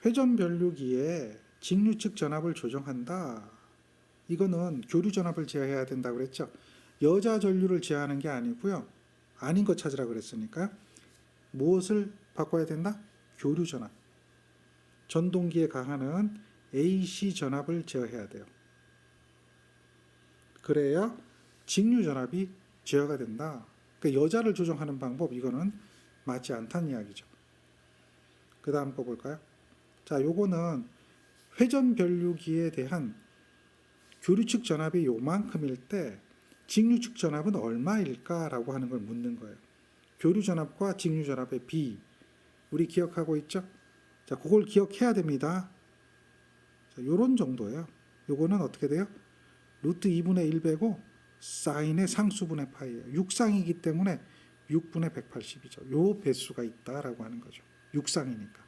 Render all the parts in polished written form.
회전 변류기에 직류측 전압을 조정한다. 이거는 교류 전압을 제어해야 된다고 그랬죠. 여자 전류를 제어하는 게 아니고요. 아닌 거 찾으라 그랬으니까 무엇을 바꿔야 된다? 교류 전압. 전동기에 가하는 AC 전압을 제어해야 돼요. 그래야 직류 전압이 제어가 된다. 그러니까 여자를 조정하는 방법, 이거는 맞지 않다는 이야기죠. 그 다음 거 볼까요? 자, 요거는 회전 변류기에 대한 교류측 전압이 요만큼일 때 직류측 전압은 얼마일까라고 하는 걸 묻는 거예요. 교류 전압과 직류 전압의 비, 우리 기억하고 있죠? 자, 그걸 기억해야 됩니다. 자, 요런 정도예요. 요거는 어떻게 돼요? 루트 2분의 1 빼고 사인의 상수분의 파이예요. 육상이기 때문에 6분의 180이죠. 요 배수가 있다라고 하는 거죠. 육상이니까.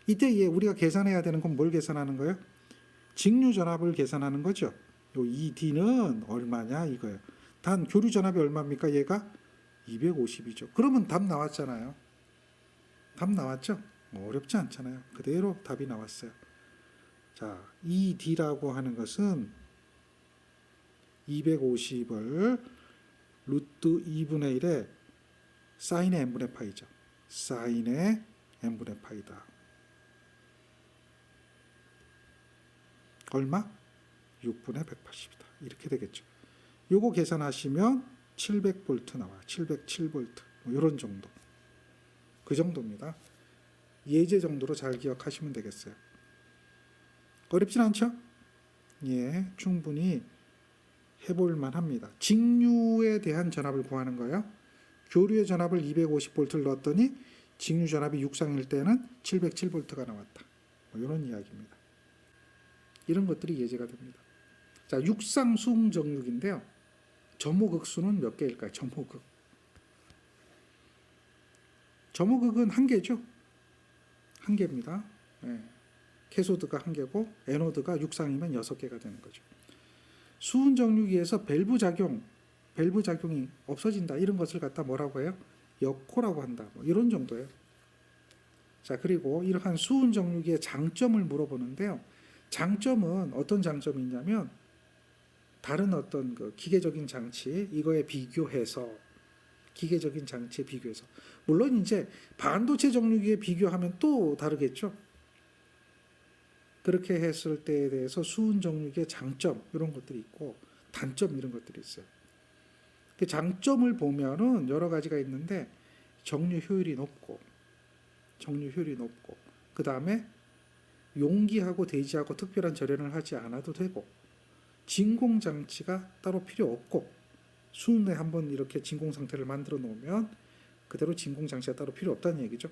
이때 우리가 계산해야 되는 건 뭘 계산하는 거예요? 직류 전압을 계산하는 거죠. 요 ED는 얼마냐 이거예요. 단 교류 전압이 얼마입니까? 얘가 250이죠. 그러면 답 나왔잖아요. 답 나왔죠? 어렵지 않잖아요. 그대로 답이 나왔어요. 자, ED라고 하는 것은 250을 루트 2분의 1에 사인의 n분의 파이죠. 사인의 n분의 파이다. 얼마? 6분의 180이다. 이렇게 되겠죠. 요거 계산하시면 700V 나와요. 707V. 뭐 이런 정도. 그 정도입니다. 예제 정도로 잘 기억하시면 되겠어요. 어렵진 않죠? 예, 충분히 해볼만 합니다. 직류에 대한 전압을 구하는 거예요. 교류의 전압을 250V를 넣었더니 직류 전압이 육상일 때는 707V가 나왔다. 뭐 이런 이야기입니다. 이런 것들이 예제가 됩니다. 자, 육상 수응 정육인데요. 점호극수는 몇 개일까요? 점호극. 점호극은 한 개죠. 한 개입니다. 네. 캐소드가 한 개고 에노드가 육상이면 6개가 되는 거죠. 수은 정류기에서 밸브 작용이 없어진다. 이런 것을 갖다 뭐라고 해요? 역호라고 한다. 뭐 이런 정도예요. 자, 그리고 이러한 수은 정류기의 장점을 물어보는데요. 장점은 어떤 장점이 있냐면 다른 어떤 그 기계적인 장치 이거에 비교해서 기계적인 장치에 비교해서 물론 이제 반도체 정류기에 비교하면 또 다르겠죠. 그렇게 했을 때에 대해서 수은 정류기의 장점 이런 것들이 있고 단점 이런 것들이 있어요. 그 장점을 보면은 여러 가지가 있는데 정류 효율이 높고 그 다음에 용기하고 대지하고 특별한 절연을 하지 않아도 되고 진공 장치가 따로 필요 없고 수은에 한번 이렇게 진공 상태를 만들어 놓으면 그대로 진공 장치가 따로 필요 없다는 얘기죠.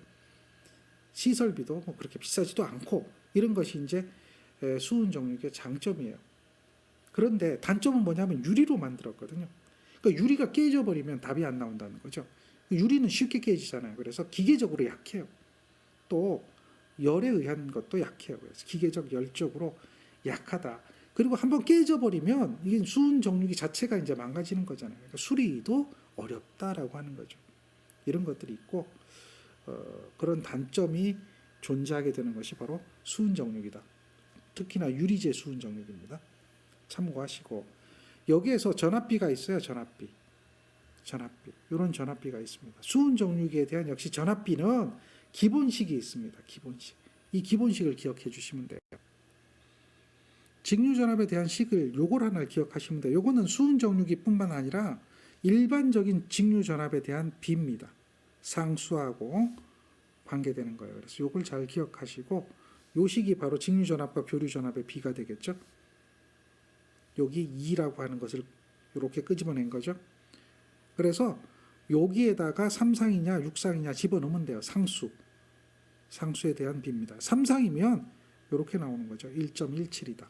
시설비도 뭐 그렇게 비싸지도 않고 이런 것이 이제 수은 정류기의 장점이에요. 그런데 단점은 뭐냐면 유리로 만들었거든요. 그러니까 유리가 깨져버리면 답이 안 나온다는 거죠. 유리는 쉽게 깨지잖아요. 그래서 기계적으로 약해요. 또 열에 의한 것도 약해요. 그래서 기계적 열적으로 약하다. 그리고 한번 깨져버리면 이게 수은 정류기 자체가 이제 망가지는 거잖아요. 그러니까 수리도 어렵다라고 하는 거죠. 이런 것들이 있고 그런 단점이 존재하게 되는 것이 바로 수은 정류기다. 특히나 유리재 수은 정류기입니다. 참고하시고 여기에서 전압비가 있어요. 전압비. 이런 전압비가 있습니다. 수은 정류기에 대한 역시 전압비는 기본식이 있습니다. 기본식. 이 기본식을 기억해 주시면 돼요. 직류 전압에 대한 식을 요걸 하나 기억하시면 돼요. 요거는 수은 정류기뿐만 아니라 일반적인 직류 전압에 대한 비입니다. 상수하고 관계되는 거예요. 그래서 요걸 잘 기억하시고 요 식이 바로 직류 전압과 교류 전압의 비가 되겠죠. 여기 2라고 하는 것을 이렇게 끄집어낸 거죠. 그래서 여기에다가 3상이냐 6상이냐 집어넣으면 돼요. 상수에 대한 비입니다. 3상이면 이렇게 나오는 거죠. 1.17이다.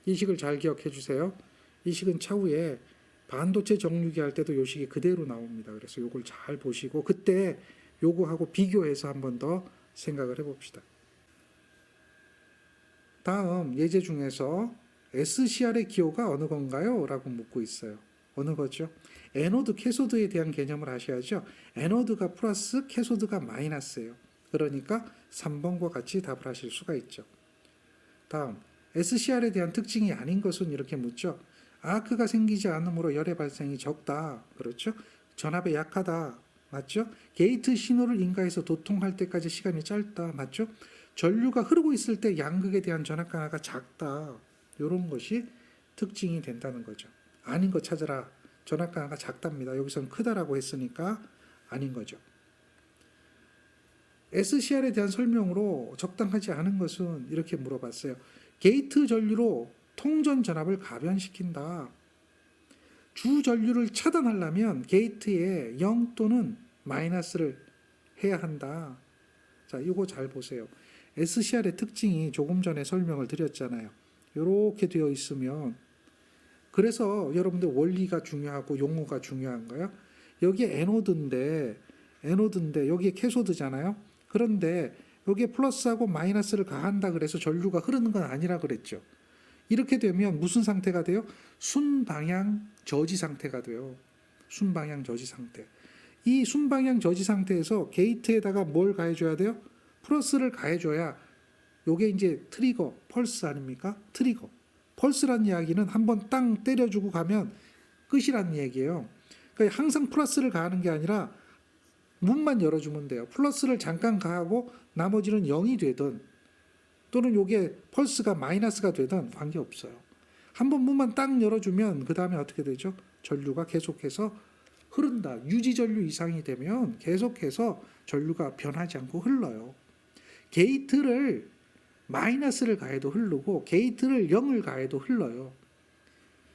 이 식을 잘 기억해 주세요. 이 식은 차후에 반도체 정류기 할 때도 이 식이 그대로 나옵니다. 그래서 이걸 잘 보시고 그때 요거하고 비교해서 한 번 더 생각을 해봅시다. 다음 예제 중에서 SCR의 기호가 어느 건가요? 라고 묻고 있어요. 어느 거죠? 에노드, 캐소드에 대한 개념을 아셔야죠. 에노드가 플러스, 캐소드가 마이너스예요. 그러니까 3번과 같이 답을 하실 수가 있죠. 다음, SCR에 대한 특징이 아닌 것은 이렇게 묻죠. 아크가 생기지 않으므로 열의 발생이 적다. 그렇죠? 전압에 약하다. 맞죠? 게이트 신호를 인가해서 도통할 때까지 시간이 짧다. 맞죠? 전류가 흐르고 있을 때 양극에 대한 전압 강화가 작다. 이런 것이 특징이 된다는 거죠. 아닌 거 찾아라. 전압 강화가 작답니다. 여기서는 크다라고 했으니까 아닌 거죠. SCR에 대한 설명으로 적당하지 않은 것은 이렇게 물어봤어요. 게이트 전류로 통전 전압을 가변시킨다. 주 전류를 차단하려면 게이트에 0 또는 마이너스를 해야 한다. 자, 이거 잘 보세요. SCR의 특징이 조금 전에 설명을 드렸잖아요. 이렇게 되어 있으면 그래서 여러분들 원리가 중요하고 용어가 중요한 거예요. 여기에 에노드인데 여기에 캐소드잖아요. 그런데 여기에 플러스하고 마이너스를 가한다 그래서 전류가 흐르는 건 아니라 그랬죠. 이렇게 되면 무슨 상태가 돼요? 순방향 저지 상태가 돼요. 순방향 저지 상태. 이 순방향 저지 상태에서 게이트에다가 뭘 가해줘야 돼요? 플러스를 가해줘야 요게 이제 트리거, 펄스 아닙니까? 트리거. 펄스란 이야기는 한번 땅 때려주고 가면 끝이란 얘기예요. 그러니까 항상 플러스를 가하는 게 아니라 문만 열어주면 돼요. 플러스를 잠깐 가하고 나머지는 0이 되든 또는 요게 펄스가 마이너스가 되든 관계없어요. 한번 문만 딱 열어주면 그 다음에 어떻게 되죠? 전류가 계속해서 흐른다. 유지 전류 이상이 되면 계속해서 전류가 변하지 않고 흘러요. 게이트를 마이너스를 가해도 흐르고 게이트를 0을 가해도 흘러요.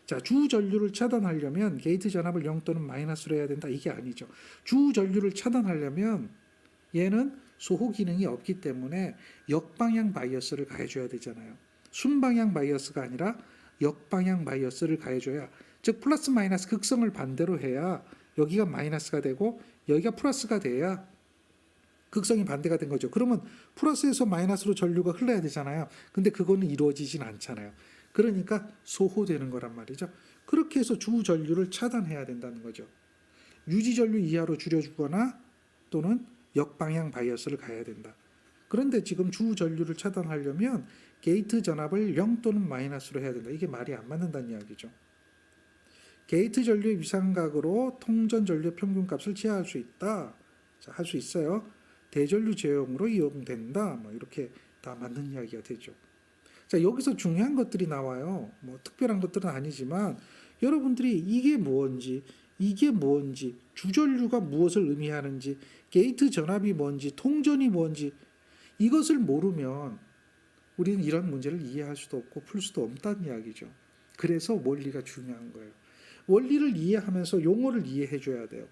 자, 주 전류를 차단하려면 게이트 전압을 0 또는 마이너스로 해야 된다. 이게 아니죠. 주 전류를 차단하려면 얘는 소호 기능이 없기 때문에 역방향 바이어스를 가해줘야 되잖아요. 순방향 바이어스가 아니라 역방향 바이어스를 가해줘야, 즉 플러스 마이너스 극성을 반대로 해야 여기가 마이너스가 되고 여기가 플러스가 돼야 극성이 반대가 된 거죠. 그러면 플러스에서 마이너스로 전류가 흘러야 되잖아요. 근데 그거는 이루어지진 않잖아요. 그러니까 소호되는 거란 말이죠. 그렇게 해서 주 전류를 차단해야 된다는 거죠. 유지 전류 이하로 줄여주거나 또는 역방향 바이어스를 가야 된다. 그런데 지금 주 전류를 차단하려면 게이트 전압을 0 또는 마이너스로 해야 된다. 이게 말이 안 맞는다는 이야기죠. 게이트 전류의 위상각으로 통전 전류의 평균값을 제어할 수 있다. 자, 할 수 있어요. 대전류 제어용으로 이용된다. 뭐 이렇게 다 맞는 이야기가 되죠. 자, 여기서 중요한 것들이 나와요. 뭐 특별한 것들은 아니지만 여러분들이 이게 뭔지, 주전류가 무엇을 의미하는지, 게이트 전압이 뭔지, 통전이 뭔지 이것을 모르면 우리는 이런 문제를 이해할 수도 없고 풀 수도 없다는 이야기죠. 그래서 원리가 중요한 거예요. 원리를 이해하면서 용어를 이해해 줘야 돼요.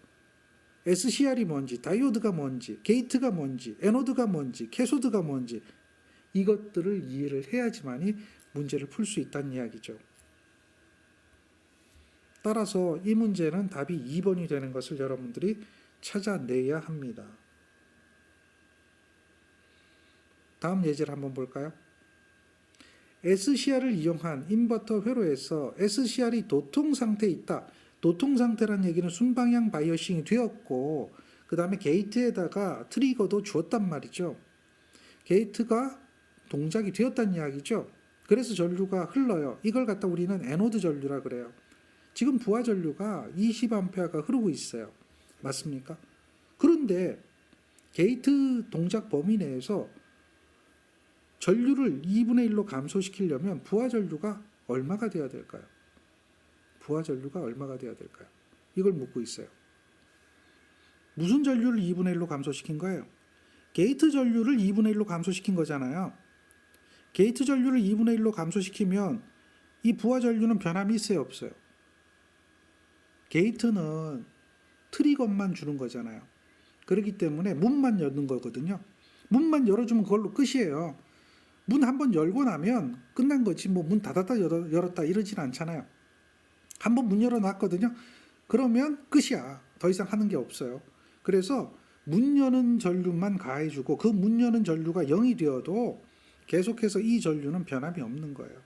SCR이 뭔지, 다이오드가 뭔지, 게이트가 뭔지, 에노드가 뭔지, 캐소드가 뭔지 이것들을 이해를 해야지만이 문제를 풀 수 있다는 이야기죠. 따라서 이 문제는 답이 2번이 되는 것을 여러분들이 찾아내야 합니다. 다음 예제를 한번 볼까요? SCR을 이용한 인버터 회로에서 SCR이 도통 상태에 있다. 도통 상태란 얘기는 순방향 바이어싱이 되었고 그 다음에 게이트에다가 트리거도 주었단 말이죠. 게이트가 동작이 되었다는 이야기죠. 그래서 전류가 흘러요. 이걸 갖다 우리는 에노드 전류라 그래요. 지금 부하 전류가 20A가 흐르고 있어요. 맞습니까? 그런데 게이트 동작 범위 내에서 전류를 2분의 1로 감소시키려면 부하 전류가 얼마가 돼야 될까요? 부하 전류가 얼마가 돼야 될까요? 이걸 묻고 있어요. 무슨 전류를 2분의 1로 감소시킨 거예요? 게이트 전류를 2분의 1로 감소시킨 거잖아요. 게이트 전류를 2분의 1로 감소시키면 이 부하 전류는 변함이 있어요, 없어요? 게이트는 트리거만 주는 거잖아요. 그렇기 때문에 문만 여는 거거든요. 문만 열어주면 그걸로 끝이에요. 문 한번 열고 나면 끝난 거지. 뭐 문 닫았다 열었다 이러진 않잖아요. 한번 문 열어놨거든요. 그러면 끝이야. 더 이상 하는 게 없어요. 그래서 문 여는 전류만 가해주고 그 문 여는 전류가 0이 되어도 계속해서 이 전류는 변함이 없는 거예요.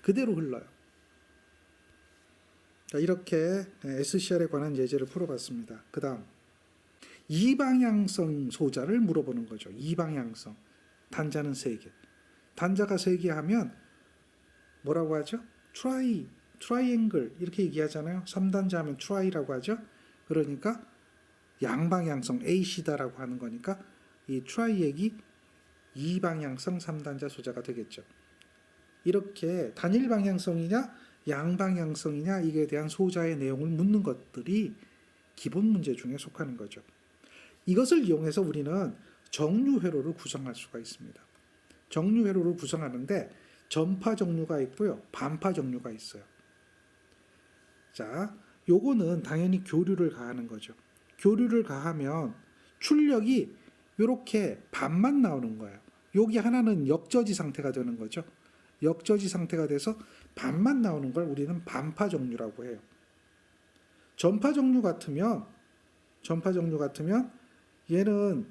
그대로 흘러요. 자, 이렇게 SCR에 관한 예제를 풀어봤습니다. 그 다음 이방향성 소자를 물어보는 거죠. 이방향성. 단자는 3개. 단자가 3개 하면 뭐라고 하죠? 트라이앵글 이렇게 얘기하잖아요. 3단자 하면 트라이라고 하죠. 그러니까 양방향성 A시다라고 하는 거니까 이 트라이액이 이방향성 3단자 소자가 되겠죠. 이렇게 단일 방향성이냐 양방향성이냐 이에 대한 소자의 내용을 묻는 것들이 기본 문제 중에 속하는 거죠. 이것을 이용해서 우리는 정류회로를 구성할 수가 있습니다. 정류회로를 구성하는데 전파 정류가 있고요. 반파 정류가 있어요. 자, 요거는 당연히 교류를 가하는 거죠. 교류를 가하면 출력이 이렇게 반만 나오는 거예요. 여기 하나는 역저지 상태가 되는 거죠. 역저지 상태가 돼서 반만 나오는 걸 우리는 반파 정류라고 해요. 전파 정류 같으면 얘는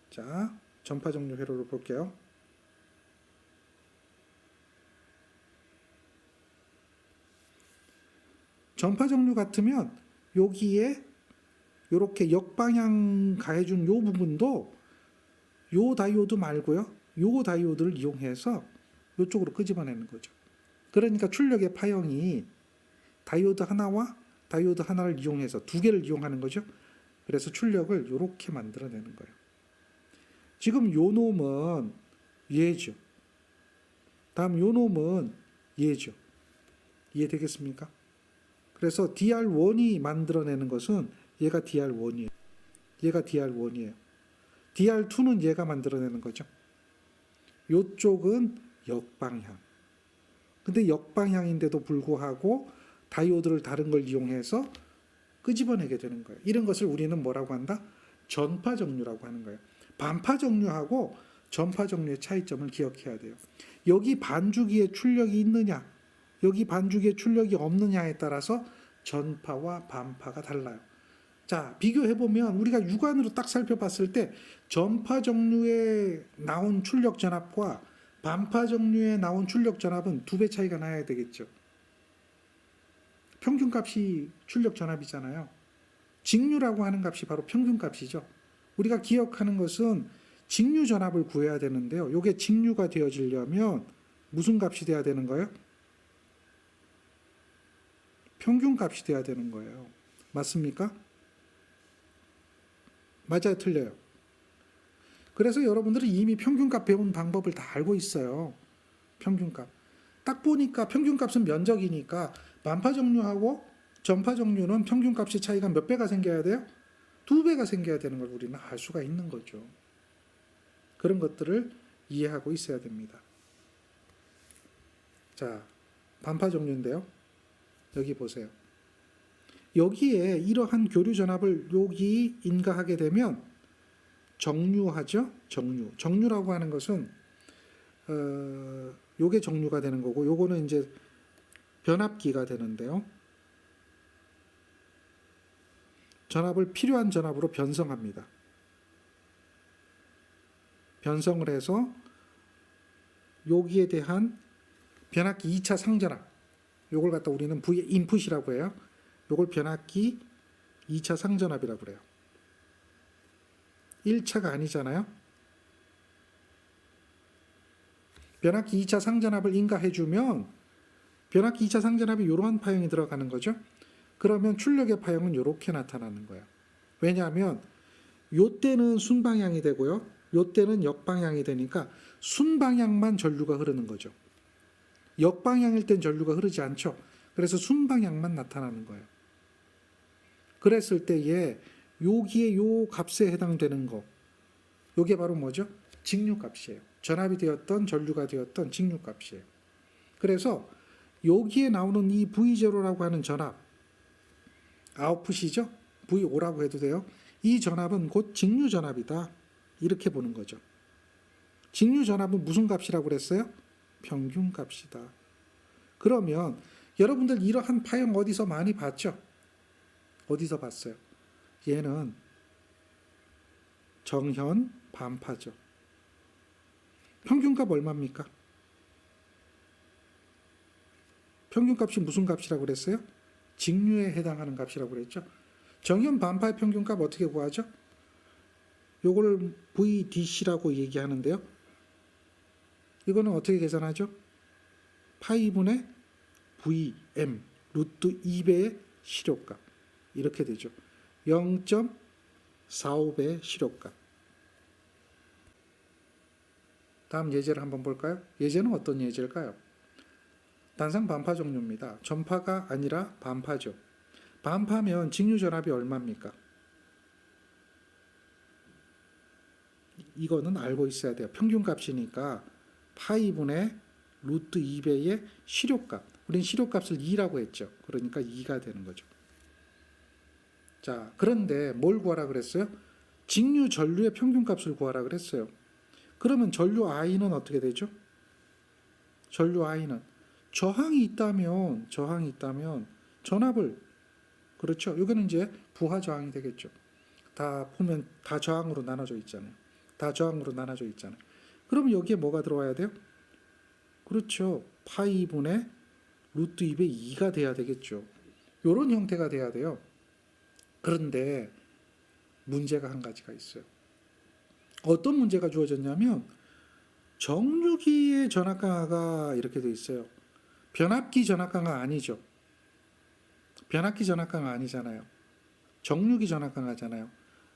자, 전파 정류 회로를 볼게요. 전파 정류 같으면 여기에 이렇게 역방향 가해준 요 부분도 요 다이오드 말고요. 요 다이오드를 이용해서 이쪽으로 끄집어내는 거죠. 그러니까 출력의 파형이 다이오드 하나와 다이오드 하나를 이용해서 2개를 이용하는 거죠. 그래서 출력을 이렇게 만들어내는 거예요. 지금 요 놈은 얘죠. 다음 요 놈은 얘죠. 이해되겠습니까? 그래서 DR1이 만들어내는 것은 얘가 DR1이에요. 얘가 DR1이에요. DR2는 얘가 만들어내는 거죠. 요쪽은 역방향. 근데 역방향인데도 불구하고 다이오드를 다른 걸 이용해서 끄집어내게 되는 거예요. 이런 것을 우리는 뭐라고 한다? 전파 정류라고 하는 거예요. 반파 정류하고 전파 정류의 차이점을 기억해야 돼요. 여기 반주기에 출력이 있느냐, 여기 반주기에 출력이 없느냐에 따라서 전파와 반파가 달라요. 자, 비교해보면 우리가 육안으로 딱 살펴봤을 때 전파 정류에 나온 출력 전압과 반파 정류에 나온 출력 전압은 2배 차이가 나야 되겠죠. 평균값이 출력 전압이잖아요. 직류라고 하는 값이 바로 평균값이죠. 우리가 기억하는 것은 직류 전압을 구해야 되는데요. 이게 직류가 되어지려면 무슨 값이 돼야 되는 거예요? 평균값이 돼야 되는 거예요. 맞습니까? 맞아요, 틀려요? 그래서 여러분들은 이미 평균값 배운 방법을 다 알고 있어요. 평균값. 딱 보니까 평균값은 면적이니까 반파 정류하고 전파 정류는 평균값의 차이가 몇 배가 생겨야 돼요? 2배가 생겨야 되는 걸 우리는 알 수가 있는 거죠. 그런 것들을 이해하고 있어야 됩니다. 자, 반파 정류인데요. 여기 보세요. 여기에 이러한 교류 전압을 여기 인가하게 되면 정류하죠. 정류. 정류라고 하는 것은 요게 정류가 되는 거고 요거는 이제 변압기가 되는데요. 전압을 필요한 전압으로 변성합니다. 변성을 해서 여기에 대한 변압기 2차 상전압, 요걸 갖다 우리는 V 인풋이라고 해요. 요걸 변압기 2차 상전압이라고 그래요. 1차가 아니잖아요. 변압기 2차 상전압을 인가해주면 변압기 2차 상전압이 이러한 파형이 들어가는 거죠. 그러면 출력의 파형은 이렇게 나타나는 거예요. 왜냐하면 요때는 순방향이 되고요. 요때는 역방향이 되니까 순방향만 전류가 흐르는 거죠. 역방향일 땐 전류가 흐르지 않죠. 그래서 순방향만 나타나는 거예요. 그랬을 때에 여기에 요 값에 해당되는 거, 요게 바로 뭐죠? 직류값이에요. 전압이 되었던 전류가 되었던 직류값이에요. 그래서 여기에 나오는 이 V0라고 하는 전압, 아웃풋이죠? V5라고 해도 돼요. 이 전압은 곧 직류 전압이다. 이렇게 보는 거죠. 직류 전압은 무슨 값이라고 그랬어요? 평균값이다. 그러면 여러분들 이러한 파형 어디서 많이 봤죠? 어디서 봤어요? 얘는 정현 반파죠. 평균값 얼마입니까? 평균값이 무슨 값이라고 그랬어요? 직류에 해당하는 값이라고 그랬죠. 정연 반파의 평균값 어떻게 구하죠? 요걸 VDC라고 얘기하는데요. 이거는 어떻게 계산하죠? 파이분의 VM 루트 2배의 실효값 이렇게 되죠. 0.45배의 실효값. 다음 예제를 한번 볼까요? 예제는 어떤 예제일까요? 단상 반파 종류입니다. 전파가 아니라 반파죠. 반파면 직류전압이 얼마입니까? 이거는 알고 있어야 돼요. 평균값이니까 파이분의 루트 2배의 실효값. 우린 실효값을 2라고 했죠. 그러니까 2가 되는 거죠. 자, 그런데 뭘 구하라 그랬어요? 직류 전류의 평균값을 구하라 그랬어요. 그러면 전류 I는 어떻게 되죠? 전류 I는 저항이 있다면 전압을 그렇죠. 여기는 이제 부하 저항이 되겠죠. 다 보면 다 저항으로 나눠져 있잖아요. 다 저항으로 나눠져 있잖아요. 그러면 여기에 뭐가 들어와야 돼요? 그렇죠. 파이분의 루트 2배 2가 돼야 되겠죠. 이런 형태가 돼야 돼요. 그런데 문제가 한 가지가 있어요. 어떤 문제가 주어졌냐면 정류기의 전압 강화가 이렇게 돼 있어요. 변압기 전압 강화 아니죠. 변압기 전압 강화 아니잖아요. 정류기 전압 강화잖아요.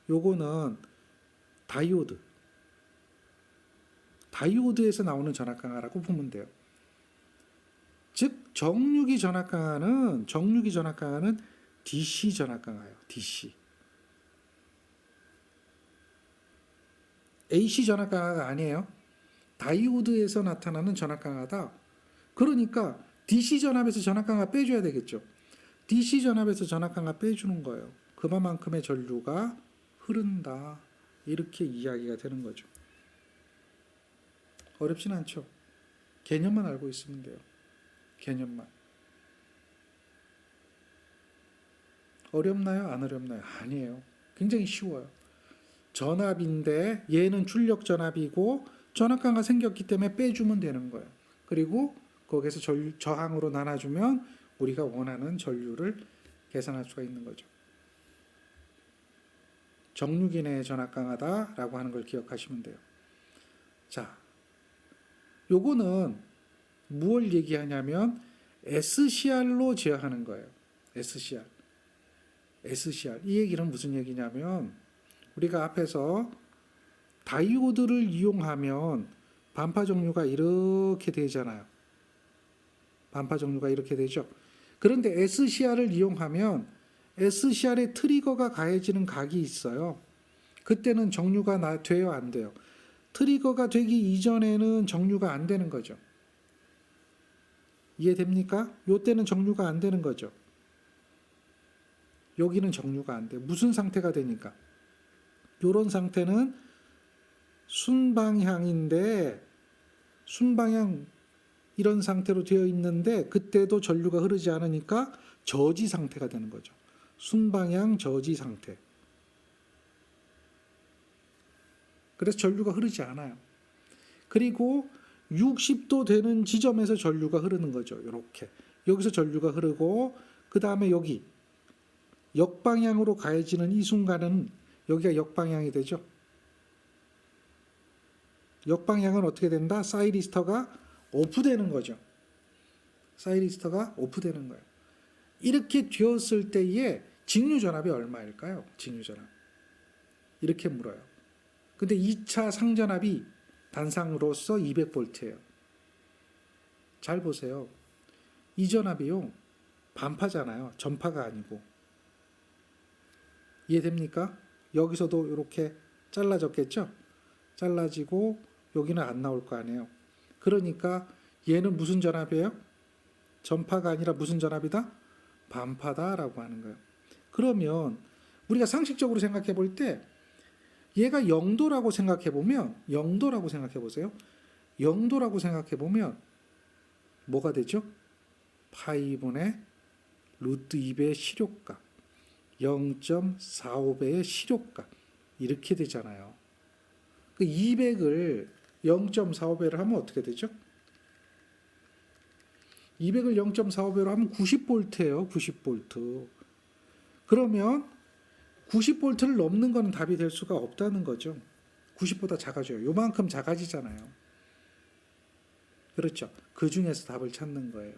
요거는 다이오드에서 나오는 전압 강화라고 보면 돼요. 즉 정류기 전압 강화는 DC 전압 강화예요. DC. AC 전압 강화가 아니에요. 다이오드에서 나타나는 전압 강화다. 그러니까 DC 전압에서 전압 강화 빼줘야 되겠죠. DC 전압에서 전압 강화 빼주는 거예요. 그만큼의 전류가 흐른다. 이렇게 이야기가 되는 거죠. 어렵진 않죠. 개념만 알고 있으면 돼요. 개념만. 어렵나요? 안 어렵나요? 아니에요. 굉장히 쉬워요. 전압인데 얘는 출력 전압이고 전압 강화 생겼기 때문에 빼주면 되는 거예요. 그리고 거기에서 저항으로 나눠주면 우리가 원하는 전류를 계산할 수가 있는 거죠. 정류기 내의 전압 강화다라고 하는 걸 기억하시면 돼요. 자, 요거는 무엇을 얘기하냐면 SCR로 제어하는 거예요. SCR. 이 얘기는 무슨 얘기냐면 우리가 앞에서 다이오드를 이용하면 반파 종류가 이렇게 되잖아요. 반파 종류가 이렇게 되죠. 그런데 SCR을 이용하면 SCR에 트리거가 가해지는 각이 있어요. 그때는 정류가 돼요, 안 돼요? 트리거가 되기 이전에는 정류가 안 되는 거죠. 이해됩니까? 요때는 정류가 안 되는 거죠. 여기는 정류가 안 돼. 무슨 상태가 되니까? 요런 상태는 순방향인데 순방향 이런 상태로 되어 있는데 그때도 전류가 흐르지 않으니까 저지 상태가 되는 거죠. 순방향 저지 상태. 그래서 전류가 흐르지 않아요. 그리고 60도 되는 지점에서 전류가 흐르는 거죠. 이렇게. 여기서 전류가 흐르고 그 다음에 여기 역방향으로 가해지는 이 순간은 여기가 역방향이 되죠. 역방향은 어떻게 된다? 사이리스터가 오프되는 거죠. 사이리스터가 오프되는 거예요. 이렇게 되었을 때에 직류전압이 얼마일까요? 직류전압. 이렇게 물어요. 근데 2차 상전압이 단상으로서 200V예요. 잘 보세요. 이 전압이요. 반파잖아요. 전파가 아니고. 이해됩니까? 여기서도 이렇게 잘라졌겠죠? 잘라지고 여기는 안 나올 거 아니에요. 그러니까 얘는 무슨 전압이에요? 전파가 아니라 무슨 전압이다? 반파다라고 하는 거예요. 그러면 우리가 상식적으로 생각해 볼 때 얘가 0도라고 생각해 보면 0도라고 생각해 보세요. 0도라고 생각해 보면 뭐가 되죠? 파이분의 루트 2배의 실효값 0.45배의 실효값 이렇게 되잖아요. 그 200을 0.45배를 하면 어떻게 되죠? 200을 0.45배로 하면 90V예요. 90V. 그러면 90V를 넘는 거는 답이 될 수가 없다는 거죠. 90보다 작아져요. 요만큼 작아지잖아요. 그렇죠. 그 중에서 답을 찾는 거예요.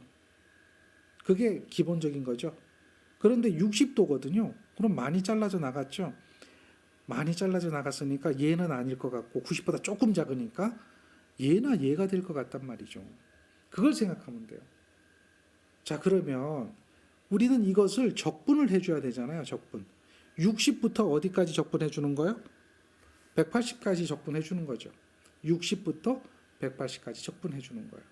그게 기본적인 거죠. 그런데 60도거든요. 그럼 많이 잘라져 나갔죠. 많이 잘라져 나갔으니까 얘는 아닐 것 같고 90보다 조금 작으니까 얘나 얘가 될 것 같단 말이죠. 그걸 생각하면 돼요. 자, 그러면 우리는 이것을 적분을 해줘야 되잖아요. 적분. 60부터 어디까지 적분해 주는 거예요? 180까지 적분해 주는 거죠. 60부터 180까지 적분해 주는 거예요.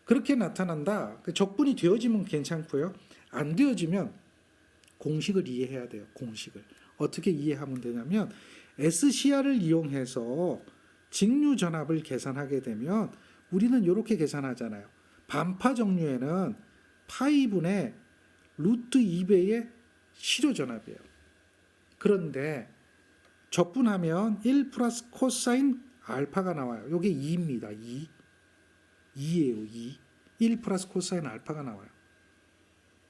그렇게 나타난다. 적분이 되어지면 괜찮고요. 안 되어지면 공식을 이해해야 돼요. 공식을. 어떻게 이해하면 되냐면 SCR을 이용해서 직류전압을 계산하게 되면 우리는 이렇게 계산하잖아요. 반파 정류에는 파이분의 루트 2배의 실효전압이에요. 그런데 적분하면 1 플러스 코사인 알파가 나와요. 이게 2입니다. 2예요. 2. 1 플러스 코사인 알파가 나와요.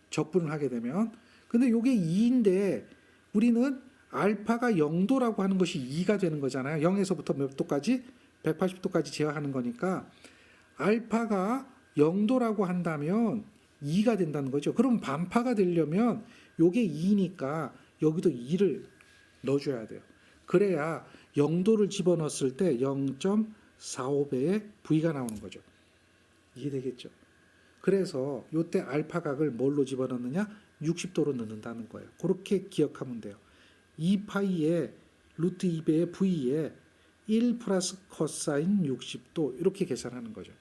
적분을 하게 되면. 근데 이게 2인데 우리는 알파가 0도라고 하는 것이 2가 되는 거잖아요. 0에서부터 몇 도까지? 180도까지 제어하는 거니까 알파가 0도라고 한다면 2가 된다는 거죠. 그럼 반파가 되려면 요게 2니까 여기도 2를 넣어줘야 돼요. 그래야 0도를 집어넣었을 때 0.45배의 V가 나오는 거죠. 이해되겠죠? 그래서 요때 알파각을 뭘로 집어넣느냐? 60도로 넣는다는 거예요. 그렇게 기억하면 돼요. 2파이의 루트 2배의 V에 1 플러스 코사인 60도 이렇게 계산하는 거죠.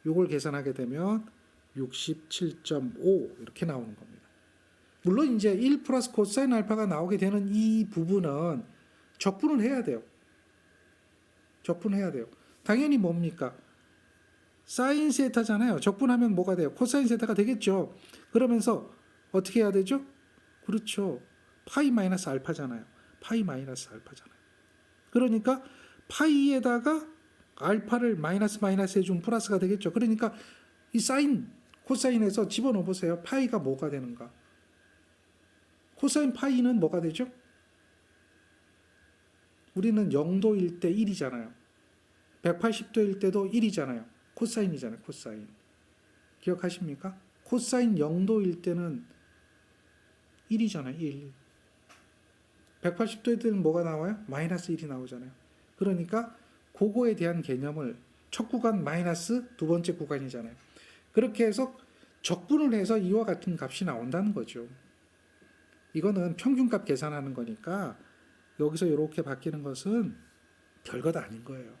요걸 계산하게 되면 67.5 이렇게 나오는 겁니다. 물론 이제 1 플러스 코사인 알파가 나오게 되는 이 부분은 적분을 해야 돼요. 적분해야 돼요. 당연히 뭡니까? 사인 세타잖아요. 적분하면 뭐가 돼요? 코사인 세타가 되겠죠. 그러면서 어떻게 해야 되죠? 그렇죠. 파이 마이너스 알파잖아요. 파이 마이너스 알파잖아요. 그러니까 파이에다가 알파를 마이너스 해준 플러스가 되겠죠. 그러니까 이 사인, 코사인에서 집어넣어 보세요. 파이가 뭐가 되는가? 코사인 파이는 뭐가 되죠? 우리는 0도일 때 1이잖아요. 180도일 때도 1이잖아요. 코사인이잖아요. 코사인. 기억하십니까? 코사인 0도일 때는 1이잖아요. 1. 180도일 때는 뭐가 나와요? 마이너스 1이 나오잖아요. 그러니까 그거에 대한 개념을 첫 구간 마이너스 두 번째 구간이잖아요. 그렇게 해서 적분을 해서 이와 같은 값이 나온다는 거죠. 이거는 평균값 계산하는 거니까 여기서 이렇게 바뀌는 것은 별것 아닌 거예요.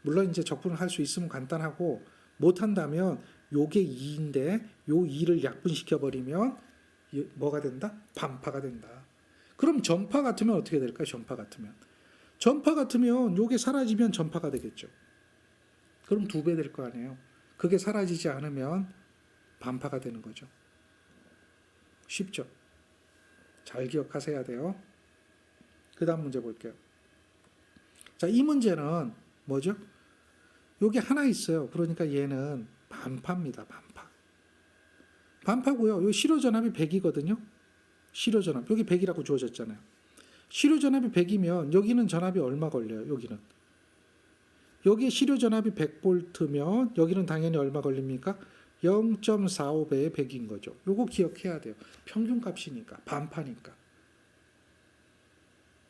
물론 이제 적분을 할 수 있으면 간단하고 못한다면 요게 2인데 요 2를 약분시켜 버리면 뭐가 된다? 반파가 된다. 그럼 전파 같으면 어떻게 될까요? 전파 같으면 요게 사라지면 전파가 되겠죠. 그럼 2배 될 거 아니에요. 그게 사라지지 않으면 반파가 되는 거죠. 쉽죠? 잘 기억하셔야 돼요. 그 다음 문제 볼게요. 자, 이 문제는 뭐죠? 요게 하나 있어요. 그러니까 얘는 반파입니다. 반파고요. 요 실효전압이 100이거든요. 실효전압. 여기 100이라고 주어졌잖아요. 실효전압이 100이면 여기는 전압이 얼마 걸려요? 여기는. 여기에 실효전압이 100V면 여기는 당연히 얼마 걸립니까? 0.45배의 100인 거죠. 요거 기억해야 돼요. 평균값이니까. 반파니까.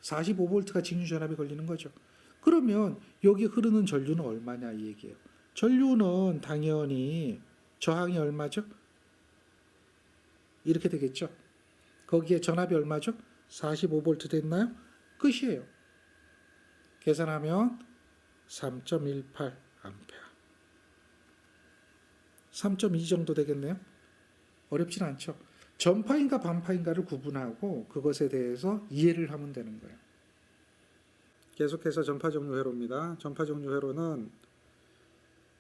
45V가 직류전압이 걸리는 거죠. 그러면 여기 흐르는 전류는 얼마냐 이 얘기예요. 전류는 당연히 저항이 얼마죠? 이렇게 되겠죠. 거기에 전압이 얼마죠? 45V 됐나요? 끝이에요. 계산하면 3.18A 3.2 정도 되겠네요. 어렵진 않죠. 전파인가 반파인가를 구분하고 그것에 대해서 이해를 하면 되는 거예요. 계속해서 전파정류 회로입니다. 전파정류 회로는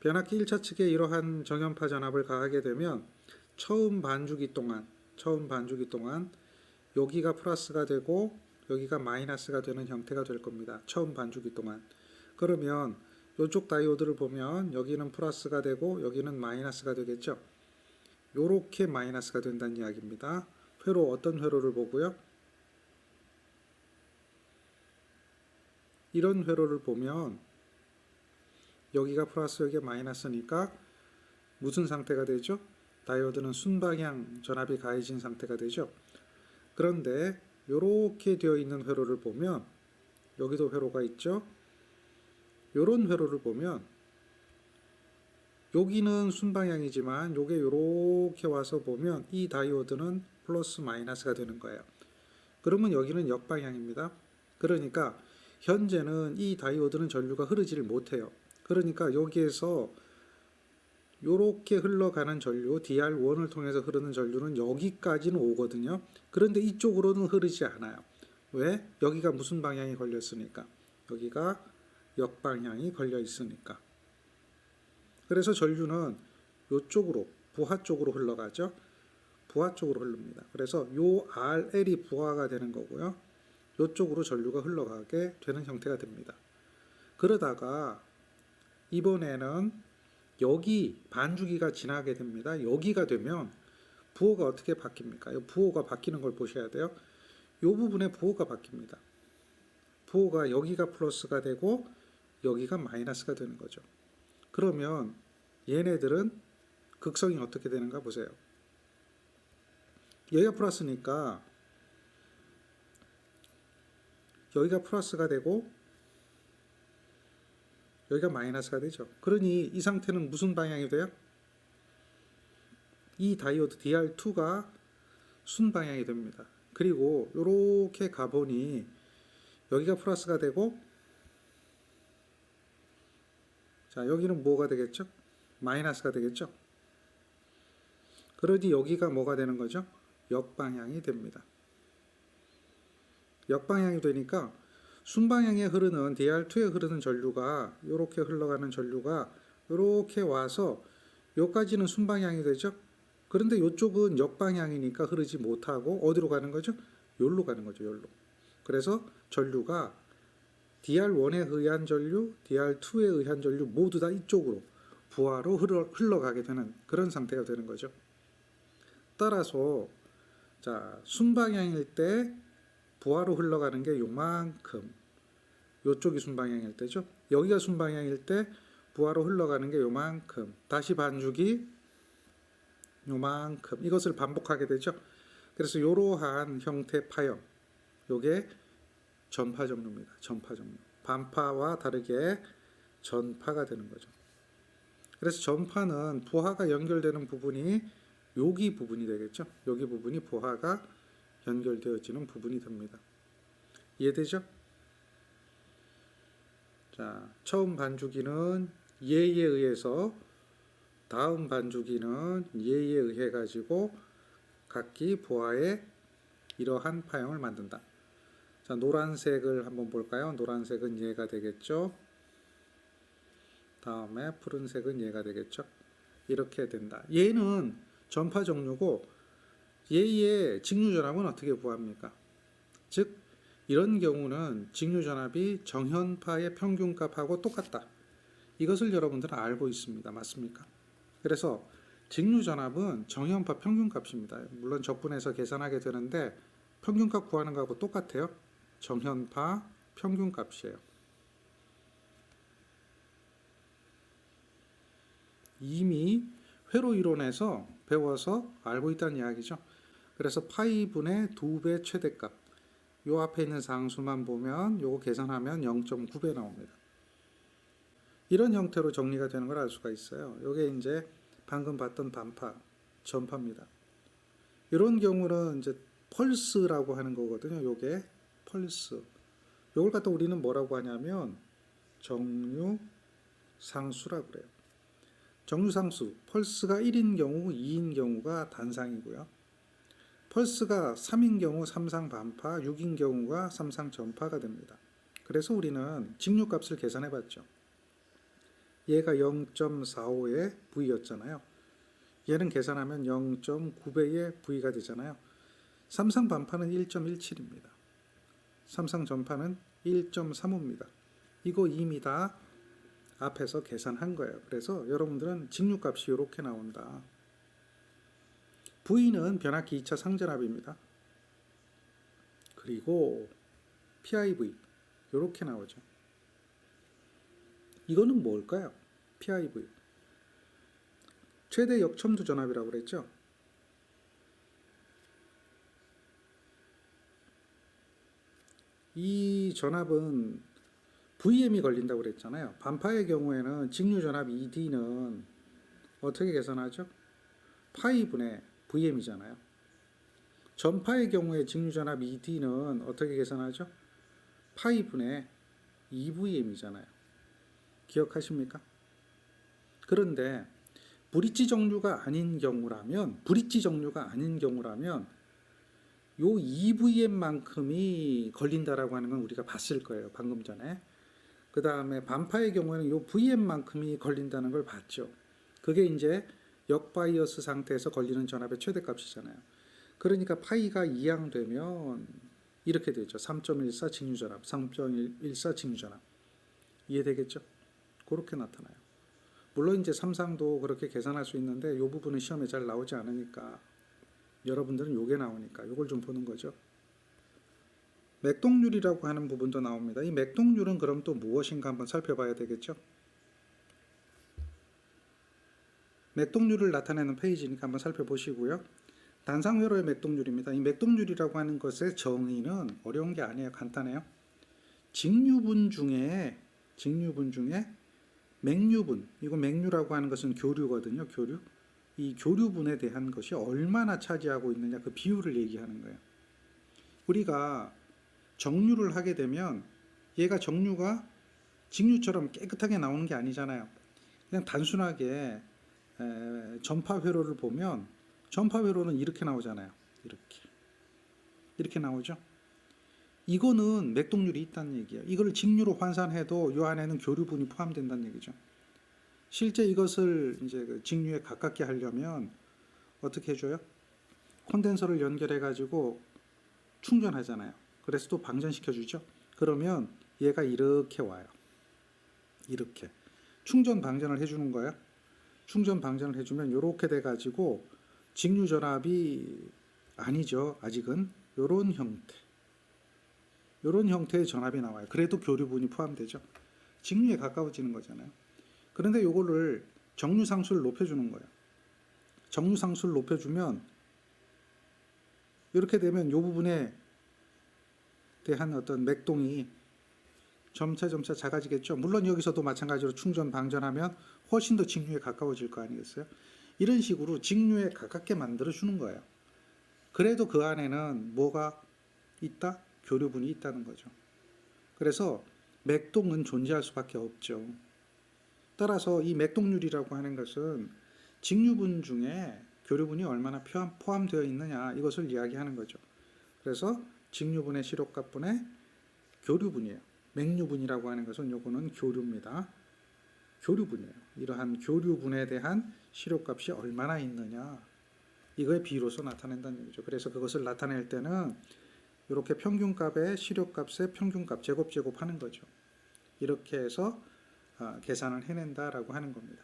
변압기 1차 측에 이러한 정연파 전압을 가하게 되면 처음 반주기 동안 여기가 플러스가 되고 여기가 마이너스가 되는 형태가 될 겁니다. 처음 반주기 동안. 그러면 이쪽 다이오드를 보면 여기는 플러스가 되고 여기는 마이너스가 되겠죠. 요렇게 마이너스가 된다는 이야기입니다. 회로 어떤 회로를 보고요? 이런 회로를 보면 여기가 플러스 여기가 마이너스니까 무슨 상태가 되죠? 다이오드는 순방향 전압이 가해진 상태가 되죠. 그런데 이렇게 되어 있는 회로를 보면 여기도 회로가 있죠. 이런 회로를 보면 여기는 순방향이지만 요게 이렇게 와서 보면 이 다이오드는 플러스 마이너스가 되는 거예요. 그러면 여기는 역방향입니다. 그러니까 현재는 이 다이오드는 전류가 흐르지를 못해요. 그러니까 여기에서 이렇게 흘러가는 전류, DR1을 통해서 흐르는 전류는 여기까지는 오거든요. 그런데 이쪽으로는 흐르지 않아요. 왜? 여기가 무슨 방향이 걸렸으니까. 여기가 역방향이 걸려 있으니까. 그래서 전류는 이쪽으로, 부하 쪽으로 흘러가죠. 부하 쪽으로 흐릅니다. 그래서 요 RL이 부하가 되는 거고요. 이쪽으로 전류가 흘러가게 되는 형태가 됩니다. 그러다가 이번에는 여기 반주기가 지나게 됩니다. 여기가 되면 부호가 어떻게 바뀝니까? 이 부호가 바뀌는 걸 보셔야 돼요. 이 부분에 부호가 바뀝니다. 부호가 여기가 플러스가 되고 여기가 마이너스가 되는 거죠. 그러면 얘네들은 극성이 어떻게 되는가 보세요. 여기가 플러스니까 여기가 플러스가 되고 여기가 마이너스가 되죠. 그러니 이 상태는 무슨 방향이 돼요? 이 다이오드 DR2가 순방향이 됩니다. 그리고 이렇게 가보니 여기가 플러스가 되고 자 여기는 뭐가 되겠죠? 마이너스가 되겠죠? 그러니 여기가 뭐가 되는 거죠? 역방향이 됩니다. 역방향이 되니까 순방향에 흐르는 DR2에 흐르는 전류가 이렇게 흘러가는 전류가 이렇게 와서 여기까지는 순방향이 되죠. 그런데 이쪽은 역방향이니까 흐르지 못하고 어디로 가는 거죠? 여기로 가는 거죠. 여기로. 그래서 전류가 DR1에 의한 전류, DR2에 의한 전류 모두 다 이쪽으로 부하로 흘러가게 되는 그런 상태가 되는 거죠. 따라서 자 순방향일 때 부하로 흘러가는 게 요만큼 요쪽이 순방향일 때죠. 여기가 순방향일 때 부하로 흘러가는 게 요만큼 다시 반죽이 요만큼 이것을 반복하게 되죠. 그래서 이러한 형태 파형 요게 전파 정류입니다. 전파 정류. 반파와 다르게 전파가 되는 거죠. 그래서 전파는 부하가 연결되는 부분이 여기 부분이 되겠죠. 여기 부분이 부하가 연결되어지는 부분이 됩니다. 이해되죠? 자, 처음 반주기는 예에 의해서 다음 반주기는 예에 의해 가지고 각기 부하의 이러한 파형을 만든다. 자, 노란색을 한번 볼까요? 노란색은 예가 되겠죠. 다음에 푸른색은 예가 되겠죠. 이렇게 된다. 예는 전파 종류고 예의 직류전압은 어떻게 구합니까? 즉 이런 경우는 직류전압이 정현파의 평균값하고 똑같다. 이것을 여러분들은 알고 있습니다. 맞습니까? 그래서 직류전압은 정현파 평균값입니다. 물론 적분해서 계산하게 되는데 평균값 구하는 거하고 똑같아요. 정현파 평균값이에요. 이미 회로 이론에서 배워서 알고 있다는 이야기죠. 그래서 파이분의 2배 최대값. 요 앞에 있는 상수만 보면 요거 계산하면 0.9배 나옵니다. 이런 형태로 정리가 되는 걸 알 수가 있어요. 요게 이제 방금 봤던 반파, 전파입니다. 이런 경우는 이제 펄스라고 하는 거거든요. 요게 펄스. 요걸 갖다 우리는 뭐라고 하냐면 정류 상수라고 그래요. 정류상수, 펄스가 1인 경우, 2인 경우가 단상이고요. 펄스가 3인 경우 3상 반파, 6인 경우가 3상 전파가 됩니다. 그래서 우리는 직류값을 계산해 봤죠. 얘가 0.45의 V였잖아요. 얘는 계산하면 0.9배의 V가 되잖아요. 3상 반파는 1.17입니다. 3상 전파는 1.35입니다. 이거 이미 다 앞에서 계산한 거예요. 그래서 여러분들은 직류값이 이렇게 나온다. V는 변압기 2차 상전압입니다. 그리고 PIV 이렇게 나오죠. 이거는 뭘까요? PIV 최대 역첨두 전압이라고 그랬죠. 이 전압은 VM이 걸린다고 그랬잖아요. 반파의 경우에는 직류 전압 ED는 어떻게 계산하죠? 파이분의 VM이잖아요. 전파의 경우에 직류 전압 ED는 어떻게 계산하죠? 파이분의 EVM이잖아요. 기억하십니까? 그런데 브릿지 정류가 아닌 경우라면 요 EVM만큼이 걸린다라고 하는 건 우리가 봤을 거예요. 방금 전에. 그 다음에 반파의 경우에는 요 VM만큼이 걸린다는 걸 봤죠. 그게 이제 역바이어스 상태에서 걸리는 전압의 최대값이잖아요. 그러니까 파이가 이항되면 이렇게 되죠. 3.14 직류전압, 3.14 직류전압. 이해되겠죠? 그렇게 나타나요. 물론 이제 삼상도 그렇게 계산할 수 있는데 이 부분은 시험에 잘 나오지 않으니까 여러분들은 요게 나오니까 요걸 좀 보는 거죠. 맥동률이라고 하는 부분도 나옵니다. 이 맥동률은 그럼 또 무엇인가 한번 살펴봐야 되겠죠. 맥동률을 나타내는 페이지니까 한번 살펴보시고요. 단상회로의 맥동률입니다. 이 맥동률이라고 하는 것의 정의는 어려운 게 아니에요. 간단해요. 직류분 중에 맥류분, 이거 맥류라고 하는 것은 교류거든요. 교류. 이 교류분에 대한 것이 얼마나 차지하고 있느냐 그 비율을 얘기하는 거예요. 우리가 정류를 하게 되면 얘가 정류가 직류처럼 깨끗하게 나오는 게 아니잖아요. 그냥 단순하게 전파 회로를 보면 전파 회로는 이렇게 나오잖아요. 이렇게 나오죠. 이거는 맥동률이 있다는 얘기예요. 이걸 직류로 환산해도 이 안에는 교류분이 포함된다는 얘기죠. 실제 이것을 이제 그 직류에 가깝게 하려면 어떻게 해줘요? 콘덴서를 연결해 가지고 충전하잖아요. 그래서 또 방전시켜주죠. 그러면 얘가 이렇게 와요. 이렇게 충전 방전을 해주는 거예요. 충전 방전을 해주면 이렇게 돼 가지고 직류 전압이 아니죠. 아직은 이런 형태의 전압이 나와요. 그래도 교류분이 포함되죠. 직류에 가까워지는 거잖아요. 그런데 이거를 정류상수를 높여주는 거예요. 정류상수를 높여주면 이렇게 되면 이 부분에 대한 어떤 맥동이 점차 작아지겠죠. 물론 여기서도 마찬가지로 충전 방전하면 훨씬 더 직류에 가까워질 거 아니겠어요? 이런 식으로 직류에 가깝게 만들어 주는 거예요. 그래도 그 안에는 뭐가 있다? 교류분이 있다는 거죠. 그래서 맥동은 존재할 수밖에 없죠. 따라서 이 맥동률이라고 하는 것은 직류분 중에 교류분이 얼마나 포함되어 있느냐 이것을 이야기하는 거죠. 그래서 직류분의 시력값분의 교류분이에요. 맥류분이라고 하는 것은 요거는 교류입니다. 교류분이에요. 이러한 교류분에 대한 시력값이 얼마나 있느냐 이거의 비로소 나타낸다는 얘기죠. 그래서 그것을 나타낼 때는 이렇게 평균값의 시력값의 평균값 제곱하는 거죠. 이렇게 해서 계산을 해낸다라고 하는 겁니다.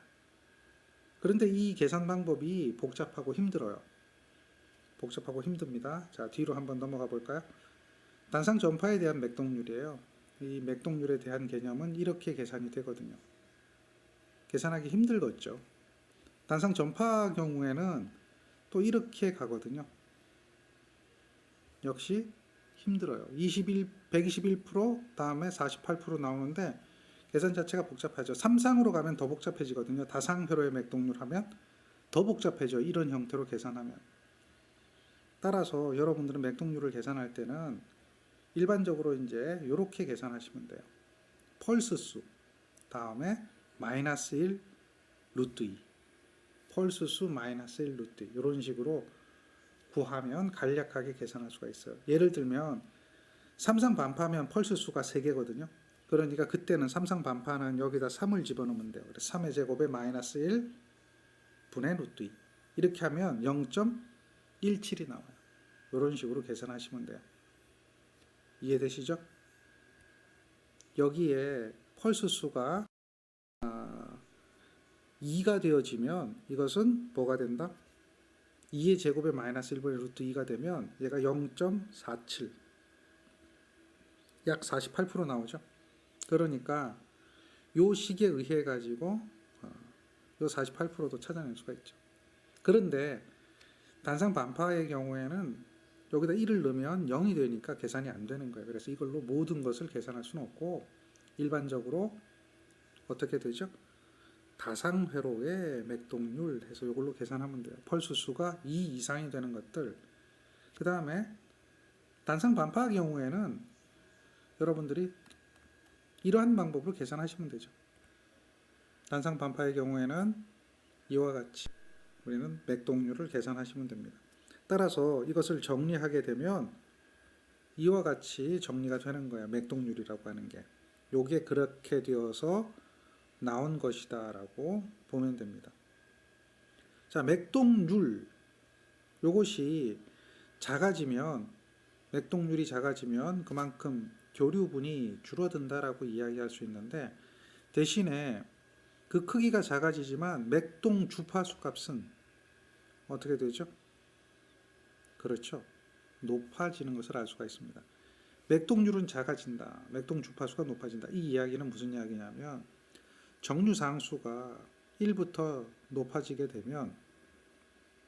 그런데 이 계산 방법이 복잡하고 힘들어요. 복잡하고 힘듭니다. 자, 뒤로 한번 넘어가 볼까요? 단상 전파에 대한 맥동률이에요. 이 맥동률에 대한 개념은 이렇게 계산이 되거든요. 계산하기 힘들겠죠. 단상 전파 경우에는 또 이렇게 가거든요. 역시 힘들어요. 121% 다음에 48% 나오는데 계산 자체가 복잡하죠. 3상으로 가면 더 복잡해지거든요. 다상회로의 맥동률 하면 더 복잡해져. 이런 형태로 계산하면. 따라서 여러분들은 맥동률을 계산할 때는 일반적으로 이제 이렇게 계산하시면 돼요. 펄스 수 다음에 마이너스 1 루트 2 펄스 수 마이너스 1 루트 2 이런 식으로 구하면 간략하게 계산할 수가 있어요. 예를 들면 3상 반파하면 펄스 수가 3개거든요. 그러니까 그때는 3상 반파는 여기다 3을 집어넣으면 돼요. 그래서 3의 제곱에 마이너스 1 분의 루트 2 이렇게 하면 0.17이 나와요. 이런 식으로 계산하시면 돼요. 이해되시죠? 여기에 펄스 수가 2가 되어지면 이것은 뭐가 된다? 2의 제곱에 마이너스 1분의 루트 2가 되면 얘가 0.47, 약 48% 나오죠. 그러니까 요 식에 의해 가지고 요 48%도 찾아낼 수가 있죠. 그런데 단상 반파의 경우에는 여기다 1을 넣으면 0이 되니까 계산이 안 되는 거예요. 그래서 이걸로 모든 것을 계산할 수는 없고 일반적으로 어떻게 되죠? 다상회로의 맥동률 해서 이걸로 계산하면 돼요. 펄스수가 2 이상이 되는 것들. 그 다음에 단상 반파의 경우에는 여러분들이 이러한 방법으로 계산하시면 되죠. 단상 반파의 경우에는 이와 같이 우리는 맥동률을 계산하시면 됩니다. 따라서 이것을 정리하게 되면 이와 같이 정리가 되는 거야. 맥동률이라고 하는 게. 요게 그렇게 되어서 나온 것이다 라고 보면 됩니다. 자, 맥동률 요것이 작아지면, 맥동률이 작아지면 그만큼 교류분이 줄어든다라고 이야기할 수 있는데, 대신에 그 크기가 작아지지만 맥동 주파수 값은 어떻게 되죠? 그렇죠. 높아지는 것을 알 수가 있습니다. 맥동률은 작아진다. 맥동 주파수가 높아진다. 이 이야기는 무슨 이야기냐면 정류 상수가 1부터 높아지게 되면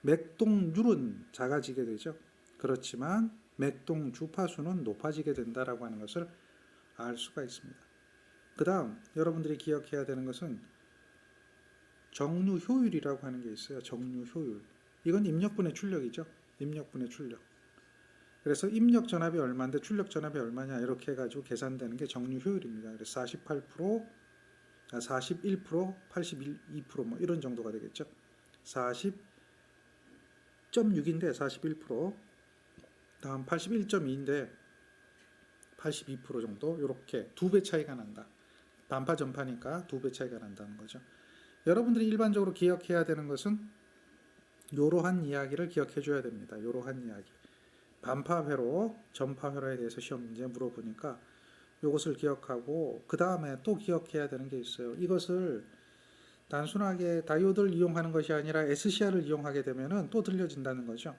맥동률은 작아지게 되죠. 그렇지만 맥동 주파수는 높아지게 된다라고 하는 것을 알 수가 있습니다. 그 다음 여러분들이 기억해야 되는 것은 정류 효율이라고 하는 게 있어요. 정류 효율. 이건 입력분의 출력이죠. 입력분의 출력. 그래서 입력 전압이 얼마인데 출력 전압이 얼마냐 이렇게 해가지고 계산되는 게 정류 효율입니다. 그래서 48%, 41%, 82%뭐 이런 정도가 되겠죠. 40.6인데 41%, 다음 81.2인데 82% 정도 이렇게 2배 차이가 난다. 반파 전파니까 2배 차이가 난다는 거죠. 여러분들이 일반적으로 기억해야 되는 것은 이러한 이야기를 기억해 줘야 됩니다. 이러한 이야기. 반파 회로, 전파 회로에 대해서 시험 문제 물어보니까 이것을 기억하고 그 다음에 또 기억해야 되는 게 있어요. 이것을 단순하게 다이오드를 이용하는 것이 아니라 SCR을 이용하게 되면은 또 들려진다는 거죠.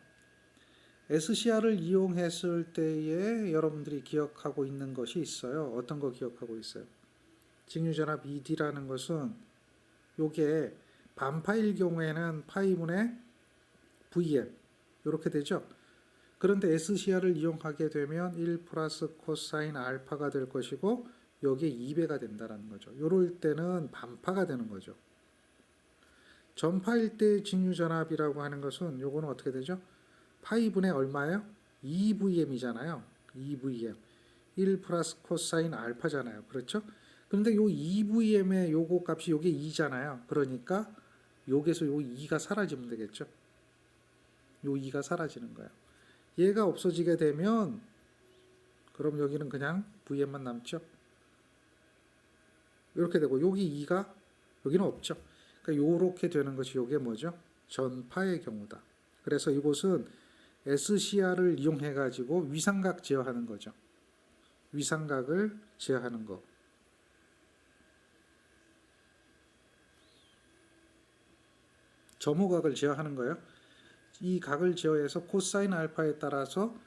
SCR을 이용했을 때에 여러분들이 기억하고 있는 것이 있어요. 어떤 거 기억하고 있어요? 직류전압 ED라는 것은 요게 반파일 경우에는 파이분의 VM 이렇게 되죠. 그런데 SCR을 이용하게 되면 1 플러스 코사인 알파가 될 것이고 여기에 2배가 된다는 거죠. 이럴 때는 반파가 되는 거죠. 전파일 때 직류전압이라고 하는 것은 요거는 어떻게 되죠? 파이분의 얼마예요? 2VM이잖아요. 2VM. 1 플러스 코사인 알파잖아요. 그렇죠? 그런데 요 2VM의 요거 값이 요게 2잖아요. 그러니까 여기서 요 2가 사라지면 되겠죠. 요 2가 사라지는 거예요. 얘가 없어지게 되면 그럼 여기는 그냥 VM만 남죠. 이렇게 되고 여기 2가 여기는 없죠. 그러니까 요렇게 되는 것이 요게 뭐죠? 전파의 경우다. 그래서 이곳은 SCR을 이용해 가지고 위삼각 제어하는 거죠. 위삼각을 제어하는 거. 점호각을 제어하는 거예요. 이 각을 제어해서 코사인 알파에 따라서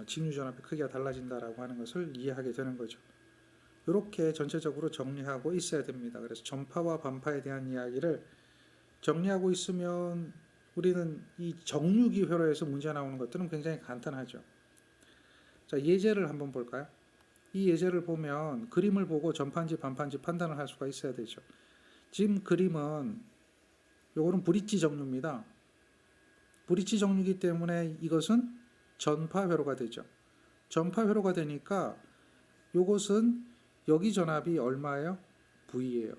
직류전압의 크기가 달라진다라고 하는 것을 이해하게 되는 거죠. 이렇게 전체적으로 정리하고 있어야 됩니다. 그래서 전파와 반파에 대한 이야기를 정리하고 있으면 우리는 이 정류기 회로에서 문제 나오는 것들은 굉장히 간단하죠. 자, 예제를 한번 볼까요? 이 예제를 보면 그림을 보고 전파인지 반파인지 판단을 할 수가 있어야 되죠. 지금 그림은 요거는 브릿지 정류입니다. 브릿지 정류이기 때문에 이것은 전파 회로가 되죠. 전파 회로가 되니까 요것은 여기 전압이 얼마예요? V예요.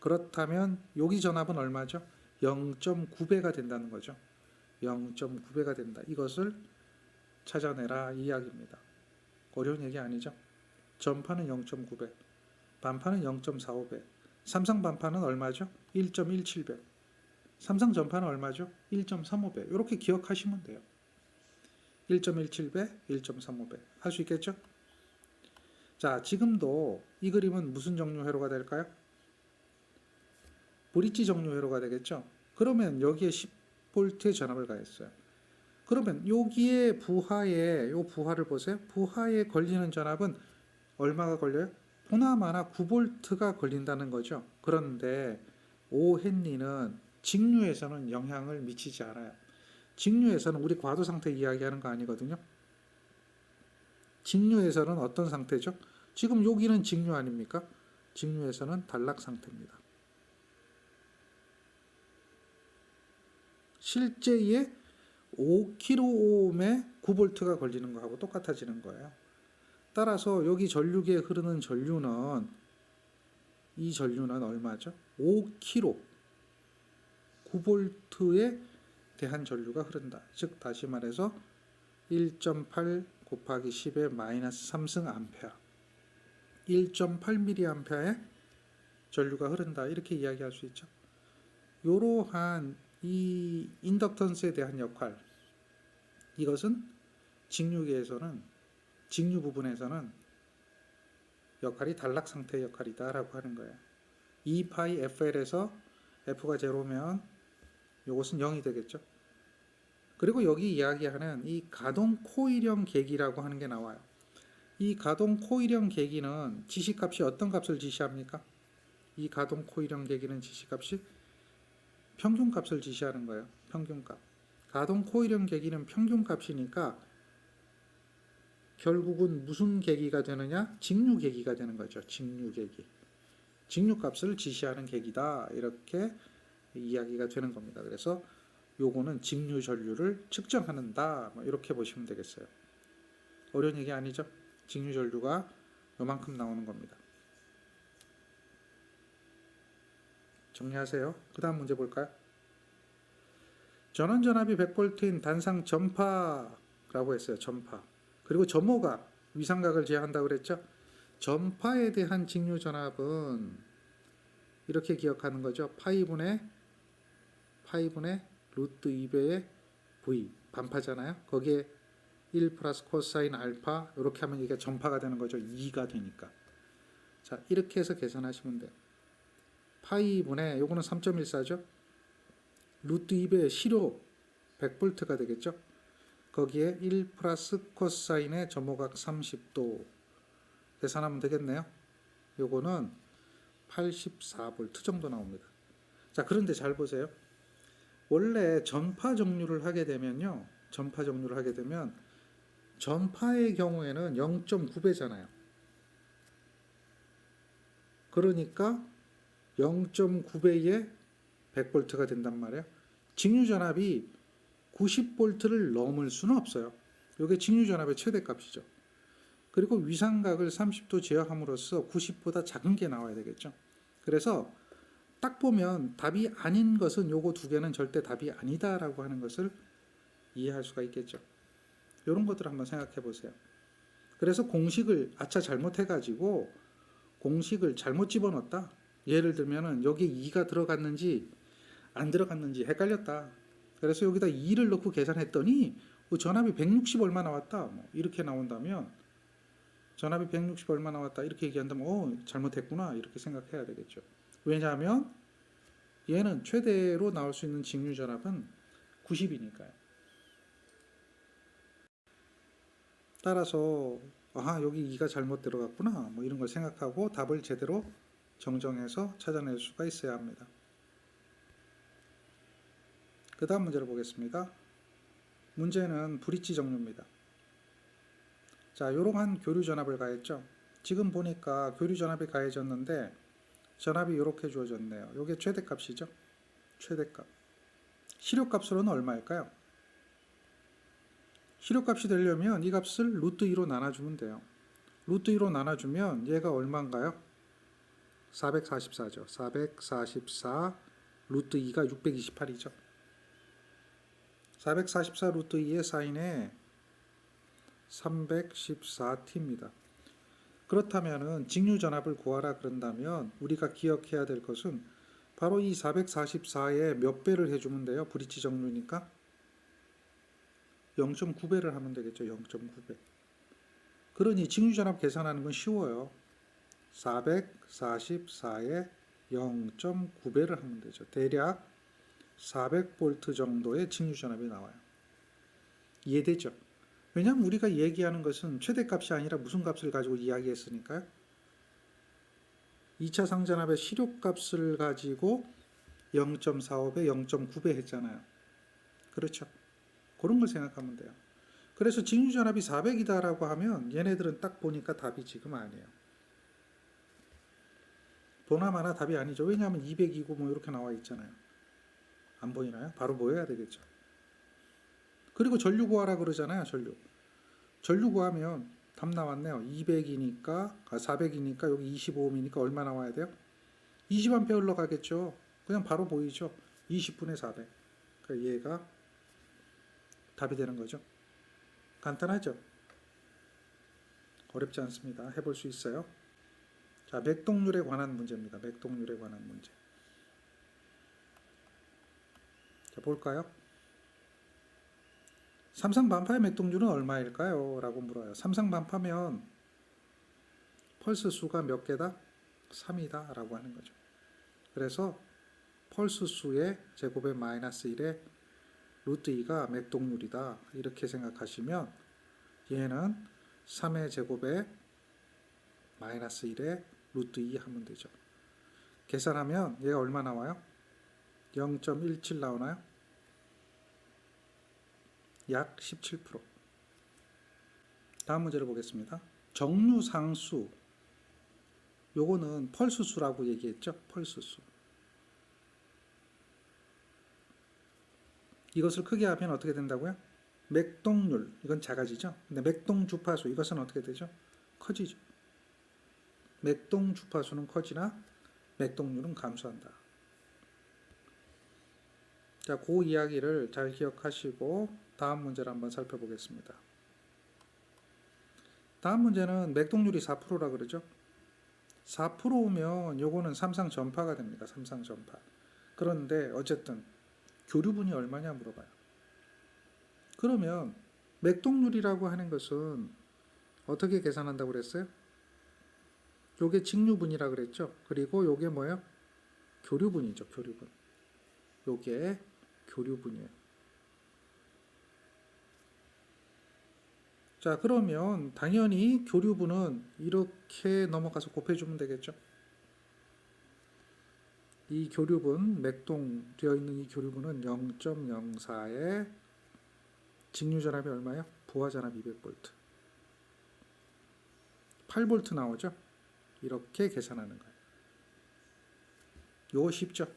그렇다면 여기 전압은 얼마죠? 0.9배가 된다는 거죠. 0.9배가 된다. 이것을 찾아내라 이 이야기입니다. 어려운 얘기 아니죠? 전파는 0.9배, 반파는 0.45배, 삼성 반파는 얼마죠? 1.17배. 삼성 전파는 얼마죠? 1.35배. 이렇게 기억하시면 돼요. 1.17배, 1.35배. 할 수 있겠죠? 자, 지금도 이 그림은 무슨 정류 회로가 될까요? 브릿지 정류 회로가 되겠죠? 그러면 여기에 10V의 전압을 가했어요. 그러면 여기에 부하에 요 부하를 보세요. 부하에 걸리는 전압은 얼마가 걸려요? 보나마나 9V가 걸린다는 거죠. 그런데 오헨리는 직류에서는 영향을 미치지 않아요. 직류에서는 우리 과도 상태 이야기하는 거 아니거든요. 직류에서는 어떤 상태죠? 지금 여기는 직류 아닙니까? 직류에서는 단락 상태입니다. 실제의 5kΩ에 9V가 걸리는 거하고 똑같아지는 거예요. 따라서 여기 전류기에 흐르는 전류는 이 전류는 얼마죠? 5kΩ 9V에 대한 전류가 흐른다. 즉 다시 말해서 1.8 곱하기 10의 마이너스 3승 암페어 1.8mA의 전류가 흐른다. 이렇게 이야기할 수 있죠. 이러한 이 인덕턴스에 대한 역할, 이것은 직류계에서는 직류 부분에서는 역할이 단락 상태의 역할이다 라고 하는 거예요. 2파이 FL에서 F가 제로면 이것은 0이 되겠죠. 그리고 여기 이야기하는 이 가동 코일형 계기라고 하는 게 나와요. 이 가동 코일형 계기는 지시값이 어떤 값을 지시합니까? 이 가동 코일형 계기는 지시값이 평균값을 지시하는 거예요. 평균값. 가동 코일형 계기는 평균값이니까 결국은 무슨 계기가 되느냐? 직류 계기가 되는 거죠. 직류 계기. 직류값을 지시하는 계기다. 이렇게 이야기가 되는 겁니다. 그래서 요거는 직류 전류를 측정하는다. 이렇게 보시면 되겠어요. 어려운 얘기 아니죠? 직류 전류가 요만큼 나오는 겁니다. 정리하세요. 그 다음 문제 볼까요? 전원전압이 100V인 단상 전파라고 했어요. 전파. 그리고 점호각, 위상각을 제한한다고 그랬죠? 전파에 대한 직류전압은 이렇게 기억하는 거죠. 파이분의 루트 2배의 V, 반파잖아요. 거기에 1 플러스 코사인 알파 이렇게 하면 이게 전파가 되는 거죠. 2가 되니까. 자, 이렇게 해서 계산하시면 돼요. 파이분의 요거는 3.14죠. 루트 2배의 시료 100V가 되겠죠. 거기에 1 플러스 코사인의 점호각 30도 계산하면 되겠네요. 요거는 84V 정도 나옵니다. 자, 그런데 잘 보세요. 원래 전파 정류를 하게 되면 전파의 경우에는 0.9배잖아요. 그러니까 0.9배에 100V가 된단 말이에요. 직류전압이 90V를 넘을 수는 없어요. 이게 직류전압의 최대값이죠. 그리고 위상각을 30도 제어함으로써 90보다 작은 게 나와야 되겠죠. 그래서 딱 보면 답이 아닌 것은 요거 두 개는 절대 답이 아니다라고 하는 것을 이해할 수가 있겠죠. 이런 것들을 한번 생각해 보세요. 그래서 공식을 잘못해가지고 공식을 잘못 집어넣었다. 예를 들면은 여기 2가 들어갔는지 안 들어갔는지 헷갈렸다. 그래서 여기다 2를 넣고 계산했더니 전압이 160 얼마 나왔다. 이렇게 나온다면 전압이 160 얼마 나왔다. 이렇게 얘기한다면 잘못했구나. 이렇게 생각해야 되겠죠. 왜냐하면 얘는 최대로 나올 수 있는 직류 전압은 90이니까요. 따라서 여기 2가 잘못 들어갔구나. 이런 걸 생각하고 답을 제대로 정정해서 찾아낼 수가 있어야 합니다. 그 다음 문제를 보겠습니다. 문제는 브릿지 정류입니다. 자, 요러한 교류 전압을 가했죠. 지금 보니까 교류 전압이 가해졌는데 전압이 이렇게 주어졌네요. 이게 최대값이죠. 최대값. 시료값으로는 얼마일까요? 시료값이 되려면 이 값을 루트 2로 나눠주면 돼요. 루트 2로 나눠주면 얘가 얼마인가요? 444죠. 444 루트 2가 628이죠. 444 루트 2의 사인에 314T입니다. 그렇다면 직류전압을 구하라 그런다면 우리가 기억해야 될 것은 바로 이 444에 몇 배를 해주면 돼요? 브릿지 정류니까 0.9배를 하면 되겠죠. 0.9배. 그러니 직류전압 계산하는 건 쉬워요. 444에 0.9배를 하면 되죠. 대략 400V 정도의 직류전압이 나와요. 이해되죠? 왜냐하면 우리가 얘기하는 것은 최대값이 아니라 무슨 값을 가지고 이야기했으니까요. 2차 상전압의 시료값을 가지고 0.45배, 0.9배 했잖아요. 그렇죠? 그런 걸 생각하면 돼요. 그래서 직류전압이 400이다라고 하면 얘네들은 딱 보니까 답이 지금 아니에요. 보나마나 답이 아니죠. 왜냐하면 200이고 뭐 이렇게 나와 있잖아요. 안 보이나요? 바로 보여야 되겠죠. 그리고 전류 구하라 그러잖아요. 전류 구하면 답 나왔네요. 200이니까 400이니까 여기 25ohm이니까 얼마 나와야 돼요? 20A 흘러가겠죠. 그냥 바로 보이죠. 20분의 400. 그러니까 얘가 답이 되는 거죠. 간단하죠? 어렵지 않습니다. 해볼 수 있어요. 자, 맥동률에 관한 문제입니다. 맥동률에 관한 문제. 자, 볼까요? 삼상반파의 맥동률은 얼마일까요? 라고 물어요. 삼상반파면 펄스 수가 몇 개다? 3이다 라고 하는 거죠. 그래서 펄스 수의 제곱의 마이너스 1의 루트 2가 맥동률이다. 이렇게 생각하시면 얘는 3의 제곱에 마이너스 1의 루트 2 하면 되죠. 계산하면 얘가 얼마 나와요? 0.17 나오나요? 약 17%. 다음 문제를 보겠습니다. 정류상수. 요거는 펄스 수라고 얘기했죠. 펄스 수. 이것을 크게 하면 어떻게 된다고요? 맥동률. 이건 작아지죠. 근데 맥동 주파수. 이것은 어떻게 되죠? 커지죠. 맥동 주파수는 커지나 맥동률은 감소한다. 자, 그 이야기를 잘 기억하시고 다음 문제를 한번 살펴보겠습니다. 다음 문제는 맥동률이 4%라 그러죠. 4%면 요거는 삼상 전파가 됩니다. 삼상 전파. 그런데 어쨌든 교류분이 얼마냐 물어봐요. 그러면 맥동률이라고 하는 것은 어떻게 계산한다고 그랬어요? 요게 직류분이라 그랬죠. 그리고 요게 뭐예요? 교류분이죠. 교류분. 요게 교류분이에요. 자, 그러면 당연히 교류분은 이렇게 넘어가서 곱해주면 되겠죠. 이 교류분, 맥동되어 있는 이 교류분은 0.04의 직류전압이 얼마예요? 부하전압 200V. 8V 나오죠? 이렇게 계산하는 거예요. 요거 쉽죠?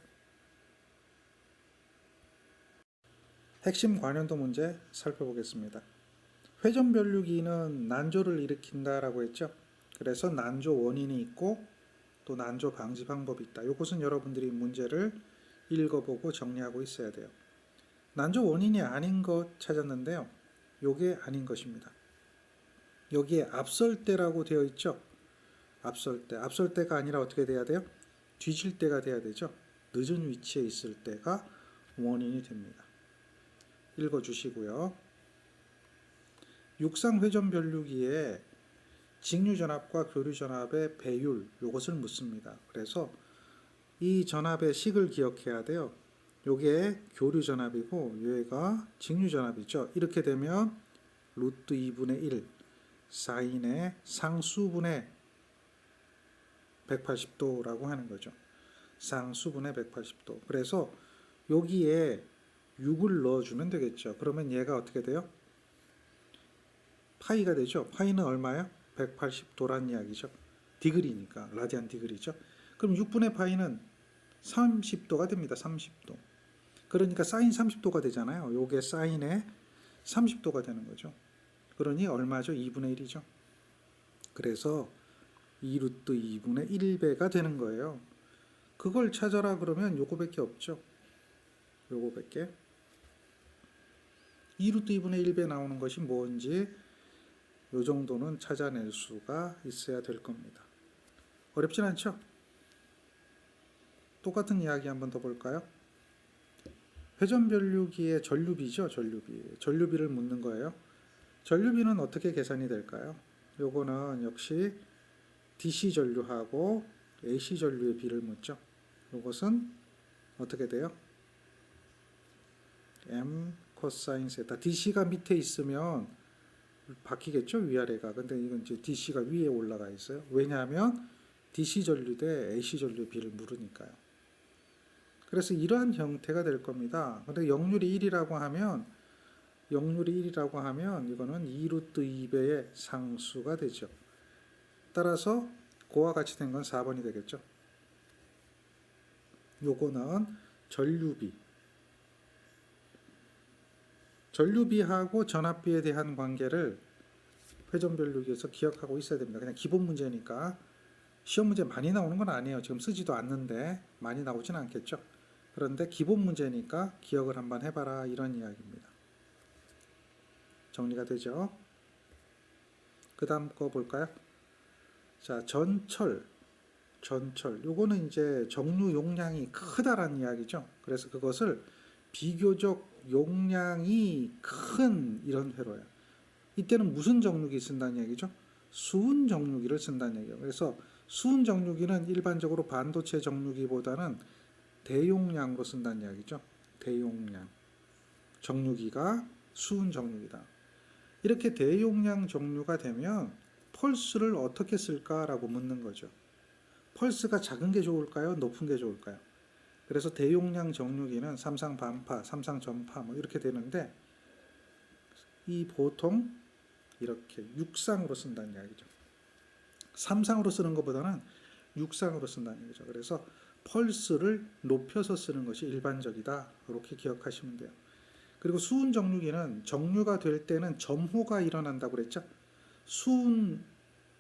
핵심 관연도 문제 살펴보겠습니다. 회전변류기는 난조를 일으킨다라고 했죠. 그래서 난조 원인이 있고 또 난조 방지 방법이 있다. 이것은 여러분들이 문제를 읽어보고 정리하고 있어야 돼요. 난조 원인이 아닌 것 찾았는데요. 요게 아닌 것입니다. 여기에 앞설대라고 되어 있죠. 앞설대. 앞설대가 아니라 어떻게 돼야 돼요? 뒤질 때가 돼야 되죠. 늦은 위치에 있을 때가 원인이 됩니다. 읽어주시고요. 육상 회전 변류기에 직류전압과 교류전압의 배율, 이것을 묻습니다. 그래서 이 전압의 식을 기억해야 돼요. 요게 교류전압이고 얘가 직류전압이죠. 이렇게 되면 루트 2분의 1 사인의 상수분의 180도라고 하는 거죠. 상수분의 180도. 그래서 여기에 6을 넣어주면 되겠죠. 그러면 얘가 어떻게 돼요? 파이가 되죠. 파이는 얼마예요? 180도란 이야기죠. 디그리니까 라디안 디그리죠. 그럼 6분의 파이는 30도가 됩니다. 30도. 그러니까 사인 30도가 되잖아요. 요게 사인의 30도가 되는 거죠. 그러니 얼마죠? 2분의 1이죠. 그래서 2루트 2분의 1배가 되는 거예요. 그걸 찾아라 그러면 요거밖에 없죠. 요거밖에. 2루트 2분의 1배 나오는 것이 뭔지 요 정도는 찾아낼 수가 있어야 될 겁니다. 어렵진 않죠? 똑같은 이야기 한번 더 볼까요? 회전변류기의 전류비죠. 전류비를 묻는 거예요. 전류비는 어떻게 계산이 될까요? 요거는 역시 DC 전류하고 AC 전류의 비를 묻죠. 요것은 어떻게 돼요? m 코사인 세타. DC가 밑에 있으면 바뀌겠죠, 위아래가. 근데 이건 이제 DC가 위에 올라가 있어요. 왜냐하면 DC 전류 대 AC 전류의 비를 물으니까요. 그래서 이러한 형태가 될 겁니다. 근데 역률이 1이라고 하면 이거는 2루트 2배의 상수가 되죠. 따라서 그와 같이 된 건 4번이 되겠죠. 요거는 전류비하고 전압비에 대한 관계를 회전별류기에서 기억하고 있어야 됩니다. 그냥 기본 문제니까 시험 문제 많이 나오는 건 아니에요. 지금 쓰지도 않는데 많이 나오진 않겠죠. 그런데 기본 문제니까 기억을 한번 해봐라, 이런 이야기입니다. 정리가 되죠? 그 다음 거 볼까요? 자, 전철. 요거는 이제 정류 용량이 크다라는 이야기죠. 그래서 그것을 비교적 용량이 큰 이런 회로예요. 이때는 무슨 정류기 쓴다는 얘기죠? 수은 정류기를 쓴다는 얘기예요. 그래서 수은 정류기는 일반적으로 반도체 정류기보다는 대용량으로 쓴다는 이야기죠. 대용량. 정류기가 수은 정류기다. 이렇게 대용량 정류가 되면 펄스를 어떻게 쓸까라고 묻는 거죠. 펄스가 작은 게 좋을까요? 높은 게 좋을까요? 그래서 대용량 정류기는 삼상 반파, 삼상 전파 뭐 이렇게 되는데, 이 보통 이렇게 육상으로 쓴다는 이야기죠. 삼상으로 쓰는 것보다는 육상으로 쓴다는 얘기죠. 그래서 펄스를 높여서 쓰는 것이 일반적이다. 이렇게 기억하시면 돼요. 그리고 수은 정류기는 정류가 될 때는 점호가 일어난다고 그랬죠. 수은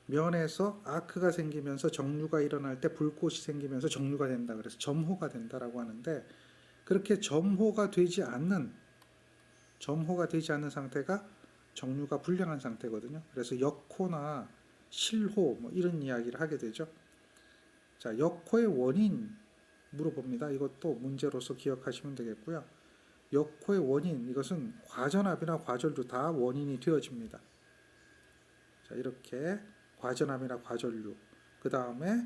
면에서 아크가 생기면서 정류가 일어날 때 불꽃이 생기면서 정류가 된다. 그래서 점호가 된다라고 하는데, 그렇게 점호가 되지 않는 상태가 정류가 불량한 상태거든요. 그래서 역호나 실호 뭐 이런 이야기를 하게 되죠. 자, 역호의 원인 물어봅니다. 이것도 문제로서 기억하시면 되겠고요. 역호의 원인, 이것은 과전압이나 과전류 다 원인이 되어집니다. 자, 이렇게 과전압이나 과전류, 그 다음에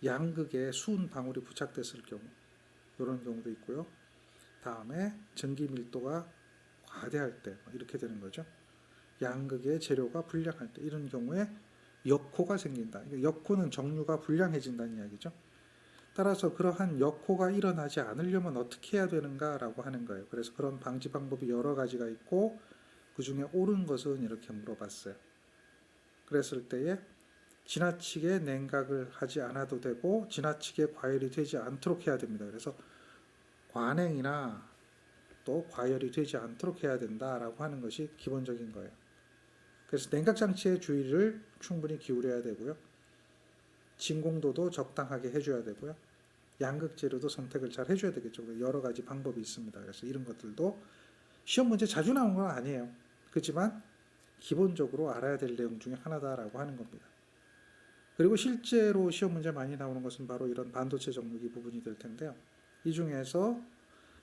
양극에 수은 방울이 부착됐을 경우, 이런 경우도 있고요. 다음에 전기 밀도가 과대할 때 이렇게 되는 거죠. 양극의 재료가 불량할 때, 이런 경우에 역호가 생긴다. 역호는 정류가 불량해진다는 이야기죠. 따라서 그러한 역호가 일어나지 않으려면 어떻게 해야 되는가라고 하는 거예요. 그래서 그런 방지 방법이 여러 가지가 있고, 그 중에 옳은 것은 이렇게 물어봤어요. 그랬을 때에 지나치게 냉각을 하지 않아도 되고 지나치게 과열이 되지 않도록 해야 됩니다. 그래서 관행이나 또 과열이 되지 않도록 해야 된다라고 하는 것이 기본적인 거예요. 그래서 냉각 장치의 주의를 충분히 기울여야 되고요. 진공도도 적당하게 해줘야 되고요. 양극 재료도 선택을 잘 해줘야 되겠죠. 여러 가지 방법이 있습니다. 그래서 이런 것들도 시험 문제 자주 나오는 건 아니에요. 그렇지만 기본적으로 알아야 될 내용 중에 하나다라고 하는 겁니다. 그리고 실제로 시험 문제 많이 나오는 것은 바로 이런 반도체 정류기 부분이 될 텐데요. 이 중에서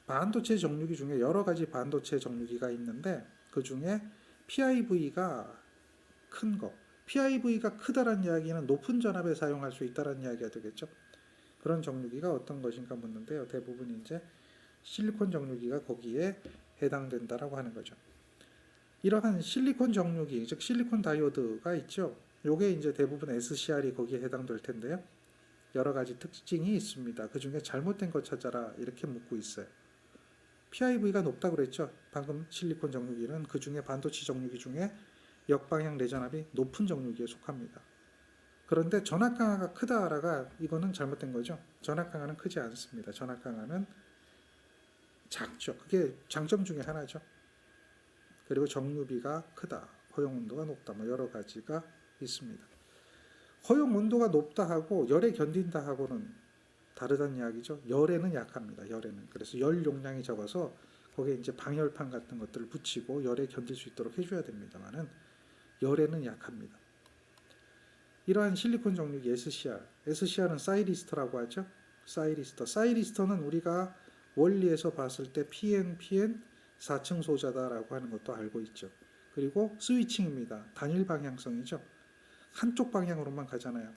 반도체 정류기 중에 여러 가지 반도체 정류기가 있는데, 그 중에 PIV가 큰 거, PIV가 크다라는 이야기는 높은 전압에 사용할 수 있다라는 이야기가 되겠죠. 그런 정류기가 어떤 것인가 묻는데요. 대부분 이제 실리콘 정류기가 거기에 해당된다라고 하는 거죠. 이러한 실리콘 정류기, 즉 실리콘 다이오드가 있죠. 요게 이제 대부분 SCR이 거기에 해당될 텐데요. 여러 가지 특징이 있습니다. 그 중에 잘못된 것 찾아라 이렇게 묻고 있어요. PIV가 높다고 그랬죠. 방금 실리콘 정류기는 그 중에 반도체 정류기 중에 역방향 내전압이 높은 정류기에 속합니다. 그런데 전압 강화가 크다라가 이거는 잘못된 거죠. 전압 강화는 크지 않습니다. 전압 강화는 작죠. 그게 장점 중에 하나죠. 그리고 정류비가 크다, 허용 온도가 높다, 뭐 여러 가지가 있습니다. 허용 온도가 높다 하고 열에 견딘다 하고는 다르다는 이야기죠. 열에는 약합니다. 열에는. 그래서 열 용량이 적어서 거기에 이제 방열판 같은 것들을 붙이고 열에 견딜 수 있도록 해줘야 됩니다만은 열에는 약합니다. 이러한 실리콘 정류기 SCR은 사이리스터라고 하죠. 사이리스터는 우리가 원리에서 봤을 때 PN 4층 소자다라고 하는 것도 알고 있죠. 그리고 스위칭입니다. 단일 방향성이죠. 한쪽 방향으로만 가잖아요.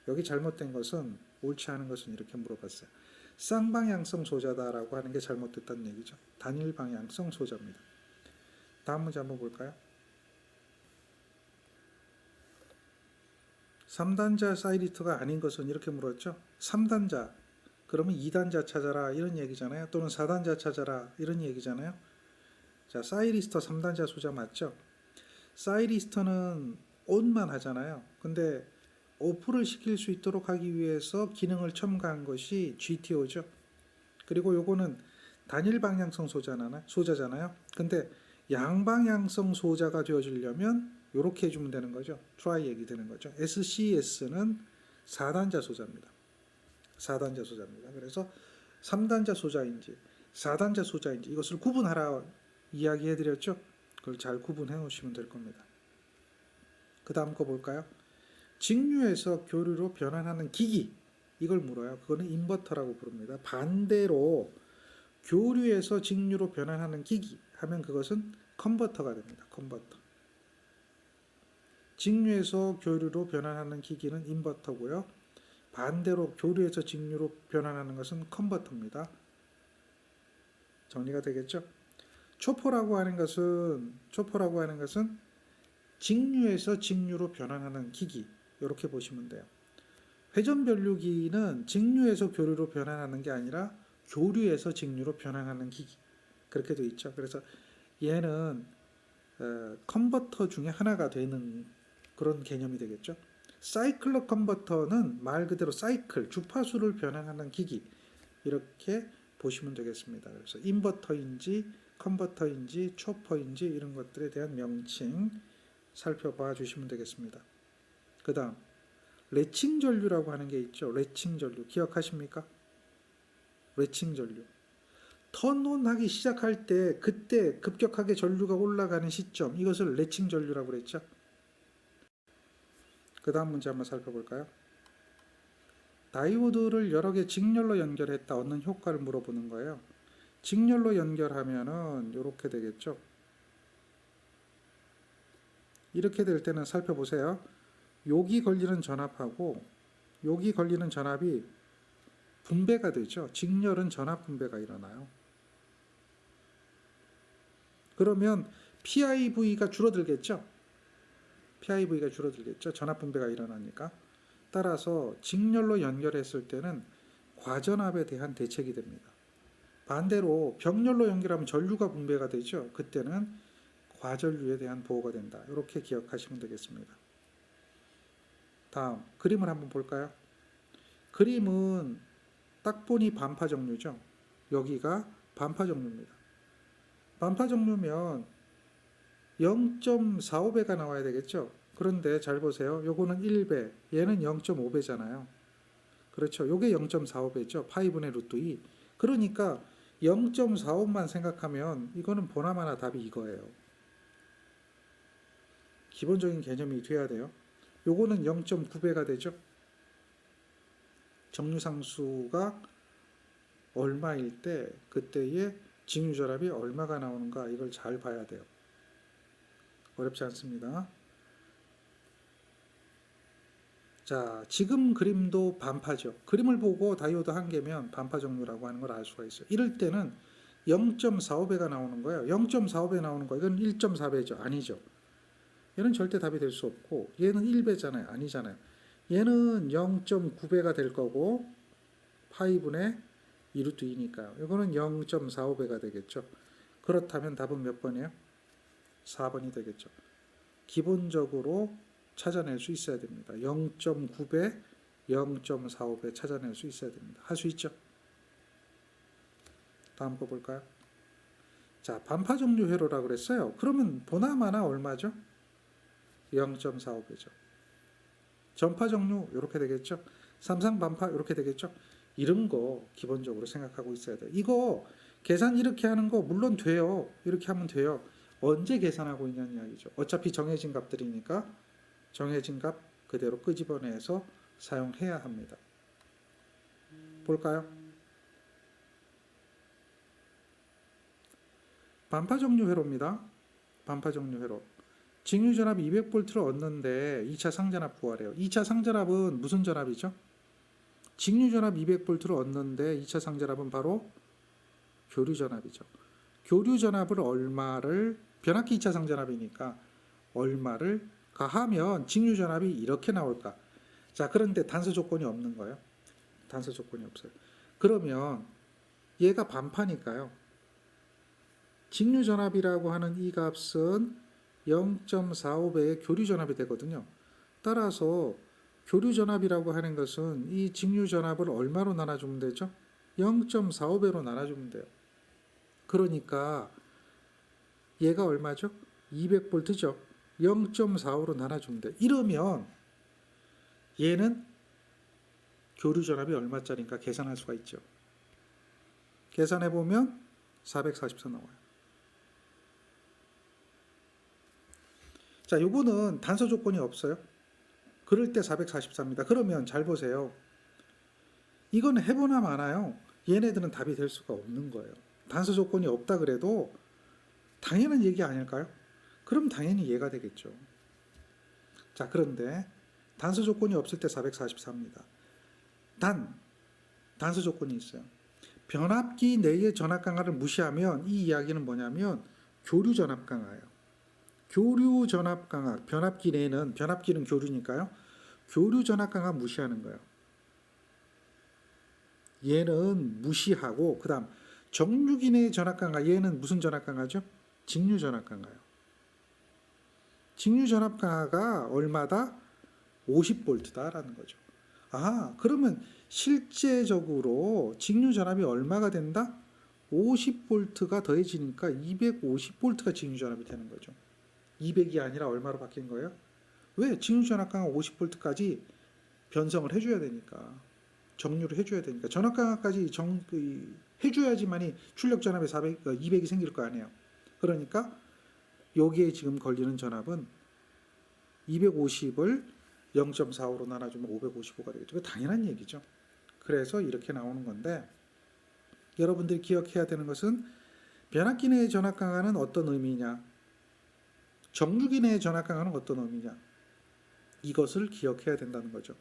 여기 잘못된 것은, 옳지 않은 것은 이렇게 물어봤어요. 쌍방향성 소자다라고 하는 게 잘못됐다는 얘기죠. 단일 방향성 소자입니다. 다음 문제 한번 볼까요? 3단자 사이리터가 아닌 것은 이렇게 물었죠. 3단자 그러면 2단자 찾아라 이런 얘기잖아요. 또는 4단자 찾아라 이런 얘기잖아요. 자, 사이리스터 3단자 소자 맞죠? 사이리스터는 온만 하잖아요. 근데 오프를 시킬 수 있도록 하기 위해서 기능을 첨가한 것이 GTO죠. 그리고 요거는 단일 방향성 소자잖아요. 근데 양방향성 소자가 되어주려면 이렇게 해주면 되는 거죠. 트라이액이 되는 거죠. SCS는 4단자 소자입니다. 4단자 소자입니다. 그래서 3단자 소자인지 4단자 소자인지 이것을 구분하라 이야기해 드렸죠. 그걸 잘 구분해 놓으시면 될 겁니다. 그 다음 거 볼까요? 직류에서 교류로 변환하는 기기 이걸 물어요. 그거는 인버터라고 부릅니다. 반대로 교류에서 직류로 변환하는 기기 하면 그것은 컨버터가 됩니다. 컨버터. 직류에서 교류로 변환하는 기기는 인버터고요. 반대로 교류에서 직류로 변환하는 것은 컨버터입니다. 정리가 되겠죠? 초포라고 하는 것은 직류에서 직류로 변환하는 기기 이렇게 보시면 돼요. 회전변류기는 직류에서 교류로 변환하는 게 아니라 교류에서 직류로 변환하는 기기 그렇게 되어 있죠. 그래서 얘는 컨버터 중에 하나가 되는 그런 개념이 되겠죠. 사이클러 컨버터는 말 그대로 사이클, 주파수를 변환하는 기기 이렇게 보시면 되겠습니다. 그래서 인버터인지 컨버터인지 초퍼인지 이런 것들에 대한 명칭 살펴봐 주시면 되겠습니다. 그 다음 레칭 전류라고 하는 게 있죠. 레칭 전류 기억하십니까? 레칭 전류 턴온 하기 시작할 때 그때 급격하게 전류가 올라가는 시점 이것을 레칭 전류라고 그랬죠. 그 다음 문제 한번 살펴볼까요? 다이오드를 여러 개 직렬로 연결했다 얻는 효과를 물어보는 거예요. 직렬로 연결하면은 이렇게 되겠죠. 이렇게 될 때는 살펴보세요. 여기 걸리는 전압하고 여기 걸리는 전압이 분배가 되죠. 직렬은 전압 분배가 일어나요. 그러면 PIV가 줄어들겠죠. PIV가 줄어들겠죠. 전압 분배가 일어나니까. 따라서 직렬로 연결했을 때는 과전압에 대한 대책이 됩니다. 반대로 병렬로 연결하면 전류가 분배가 되죠. 그때는 과전류에 대한 보호가 된다. 이렇게 기억하시면 되겠습니다. 다음 그림을 한번 볼까요? 그림은 딱 보니 반파 정류죠. 여기가 반파 정류입니다. 반파 정류면 0.45배가 나와야 되겠죠. 그런데 잘 보세요. 요거는 1배, 얘는 0.5배잖아요. 그렇죠. 요게 0.45배죠. 파이분의 루트 2. 그러니까 0.45만 생각하면 이거는 보나마나 답이 이거예요. 기본적인 개념이 돼야 돼요. 요거는 0.9배가 되죠. 정류상수가 얼마일 때 그때의 직류전압이 얼마가 나오는가 이걸 잘 봐야 돼요. 어렵지 않습니다. 자, 지금 그림도 반파죠. 그림을 보고 다이오드 한 개면 반파 정류라고 하는 걸 알 수가 있어요. 이럴 때는 0.45배가 나오는 거예요. 0.45배 나오는 거 이건 1.4배죠. 아니죠. 얘는 절대 답이 될 수 없고 얘는 1배잖아요. 아니잖아요. 얘는 0.9배가 될 거고 파이분의 2루트 2니까요. 이거는 0.45배가 되겠죠. 그렇다면 답은 몇 번이에요? 4번이 되겠죠. 기본적으로 찾아낼 수 있어야 됩니다. 0.9배, 0.45배 찾아낼 수 있어야 됩니다. 할 수 있죠? 다음 거 볼까요? 자, 반파 정류 회로라고 그랬어요. 그러면 보나마나 얼마죠? 0.45배죠. 전파 정류 이렇게 되겠죠? 삼상 반파 이렇게 되겠죠? 이런 거 기본적으로 생각하고 있어야 돼요. 이거 계산 이렇게 하는 거 물론 돼요. 이렇게 하면 돼요. 언제 계산하고 있냐는 이야기죠. 어차피 정해진 값들이니까 정해진 값 그대로 끄집어내서 사용해야 합니다. 볼까요? 반파 정류 회로입니다. 반파 정류 회로. 직류전압 200V를 얻는데 2차 상전압 구하래요. 2차 상전압은 무슨 전압이죠? 직류전압 200V를 얻는데 2차 상전압은 바로 교류전압이죠. 교류전압을 얼마를 변압기 2차 상전압이니까 얼마를 가하면 직류전압이 이렇게 나올까? 자, 그런데 단서 조건이 없는 거예요. 단서 조건이 없어요. 그러면 얘가 반파니까요. 직류전압이라고 하는 이 값은 0.45배의 교류전압이 되거든요. 따라서 교류전압이라고 하는 것은 이 직류전압을 얼마로 나눠주면 되죠? 0.45배로 나눠주면 돼요. 그러니까 얘가 얼마죠? 200V죠. 0.45로 나눠주면 돼요. 이러면 얘는 교류전압이 얼마짜리인가 계산할 수가 있죠. 계산해보면 444 나와요. 자, 요거는 단서 조건이 없어요. 그럴 때 444입니다. 그러면 잘 보세요. 이건 해보나 마나요. 얘네들은 답이 될 수가 없는 거예요. 단서 조건이 없다 그래도 당연한 얘기 아닐까요? 그럼 당연히 얘가 되겠죠. 자, 그런데 단서 조건이 없을 때 444입니다. 단서 조건이 있어요. 변압기 내의 전압 강하를 무시하면 이 이야기는 뭐냐면 교류 전압 강하예요. 교류 전압 강하, 변압기 내는 변압기는 교류니까요. 교류 전압 강하 무시하는 거예요. 얘는 무시하고 그다음 정류기 내의 전압 강하, 얘는 무슨 전압 강하죠? 직류 전압 강하예요. 직류 전압 강하가 얼마다? 50V다라는 거죠. 아, 그러면 실제적으로 직류 전압이 얼마가 된다? 50V가 더해지니까 250V가 직류 전압이 되는 거죠. 200이 아니라 얼마로 바뀐 거예요? 왜? 직류 전압 강하 50V까지 변성을 해줘야 되니까. 정류를 해줘야 되니까. 전압 강하까지 해줘야지만이 출력 전압에 200이 생길 거 아니에요. 그러니까 여기에 지금 걸리는 전압은 250을 0.45로 나눠주면 555가 되겠죠. 그게 당연한 얘기죠. 그래서 이렇게 나오는 건데 여러분들이 기억해야 되는 것은 변압기 내의 전압 강하는 어떤 의미냐, 정류기 내의 전압 강하는 어떤 의미냐, 이것을 기억해야 된다는 거죠.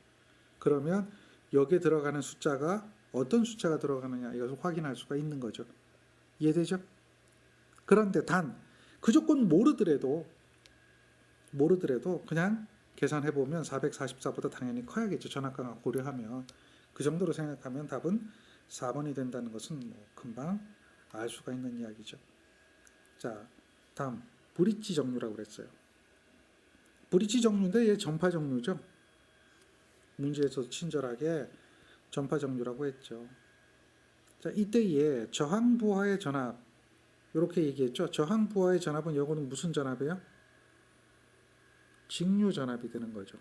그러면 여기에 들어가는 숫자가 어떤 숫자가 들어가느냐 이것을 확인할 수가 있는 거죠. 이해되죠? 그런데 그 조건 모르더라도 그냥 계산해보면 444보다 당연히 커야겠죠. 전압 강하 고려하면. 그 정도로 생각하면 답은 4번이 된다는 것은 뭐 금방 알 수가 있는 이야기죠. 자, 다음 브릿지 정류라고 그랬어요. 브릿지 정류인데 얘 전파 정류죠. 문제에서 친절하게 전파 정류라고 했죠. 자, 이때에 저항 부하의 전압 이렇게 얘기했죠. 저항 부하의 전압은 요거는 무슨 전압이에요? 직류 전압이 되는 거죠.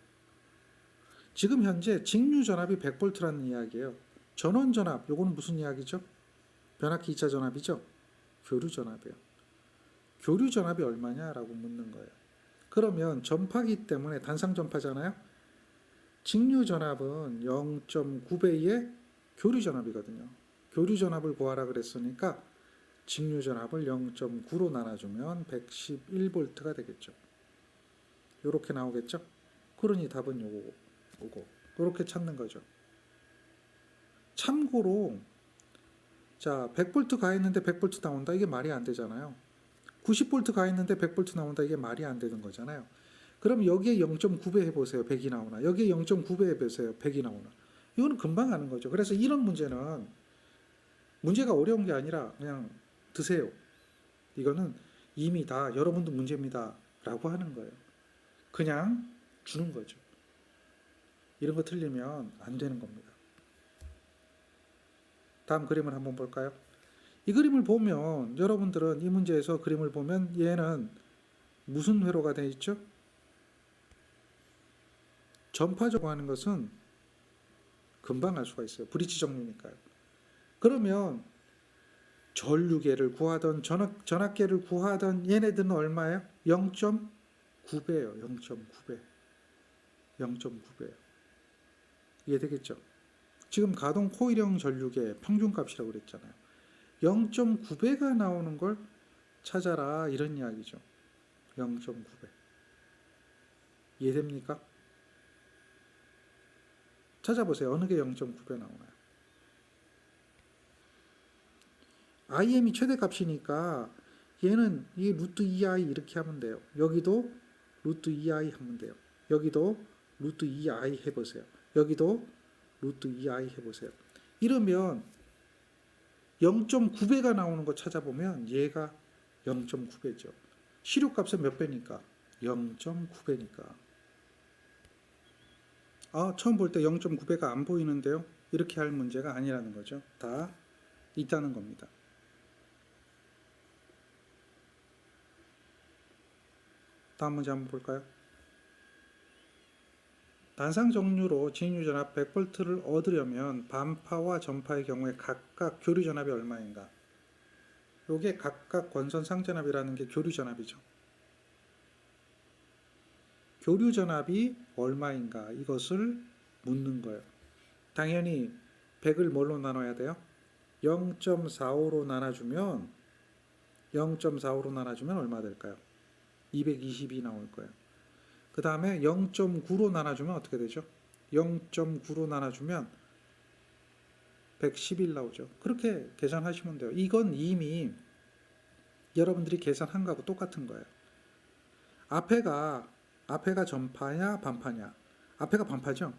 지금 현재 직류 전압이 100V라는 이야기예요. 전원 전압 요거는 무슨 이야기죠? 변압기 2차 전압이죠. 교류 전압이에요. 교류 전압이 얼마냐라고 묻는 거예요. 그러면 전파기 때문에 단상 전파잖아요. 직류 전압은 0.9배의 교류 전압이거든요. 교류 전압을 구하라 그랬으니까 직류 전압을 0.9로 나눠주면 111V가 되겠죠. 이렇게 나오겠죠. 그러니 답은 요거 이렇게 찾는 거죠. 참고로 자 100V 가했는데 100V 나온다 이게 말이 안 되잖아요. 90V 가했는데 100V 나온다 이게 말이 안 되는 거잖아요. 그럼 여기에 0.9배 해보세요. 100이 나오나. 여기에 0.9배 해보세요. 100이 나오나. 이거는 금방 하는 거죠. 그래서 이런 문제는 문제가 어려운 게 아니라 그냥 드세요. 이거는 이미 다 여러분도 문제입니다. 라고 하는 거예요. 그냥 주는 거죠. 이런 거 틀리면 안 되는 겁니다. 다음 그림을 한번 볼까요? 이 그림을 보면 여러분들은 이 문제에서 그림을 보면 얘는 무슨 회로가 되어 있죠? 전파적으로 하는 것은 금방 알 수가 있어요. 브릿지 정류니까요. 그러면 전류계를 구하던 전압계를 구하던 얘네들은 얼마예요? 0.9배예요. 0.9배. 0.9배예요. 이해되겠죠? 지금 가동 코일형 전류계 평균값이라고 그랬잖아요. 0.9배가 나오는 걸 찾아라 이런 이야기죠. 0.9배. 이해됩니까? 찾아보세요. 어느 게 0.9배 나오나요? IM이 최대값이니까 얘는 이 루트 2i 이렇게 하면 돼요. 여기도 루트 2i 하면 돼요. 여기도 루트 2i 해보세요. 여기도 루트 2i 해보세요. 이러면 0.9배가 나오는 거 찾아보면 얘가 0.9배죠. 시료값은 몇 배니까? 0.9배니까. 처음 볼 때 0.9배가 안 보이는데요. 이렇게 할 문제가 아니라는 거죠. 다 있다는 겁니다. 다음 문제 한번 볼까요? 단상 정류로 진유전압 100V를 얻으려면 반파와 전파의 경우에 각각 교류전압이 얼마인가? 요게 각각 권선 상전압이라는 게 교류전압이죠. 교류전압이 얼마인가? 이것을 묻는 거예요. 당연히 100을 뭘로 나눠야 돼요? 0.45로 나눠주면 얼마 될까요? 220이 나올 거예요. 그 다음에 0.9로 나눠주면 어떻게 되죠? 0.9로 나눠주면 111 나오죠. 그렇게 계산하시면 돼요. 이건 이미 여러분들이 계산한 거하고 똑같은 거예요. 앞에가 전파냐 반파냐? 앞에가 반파죠.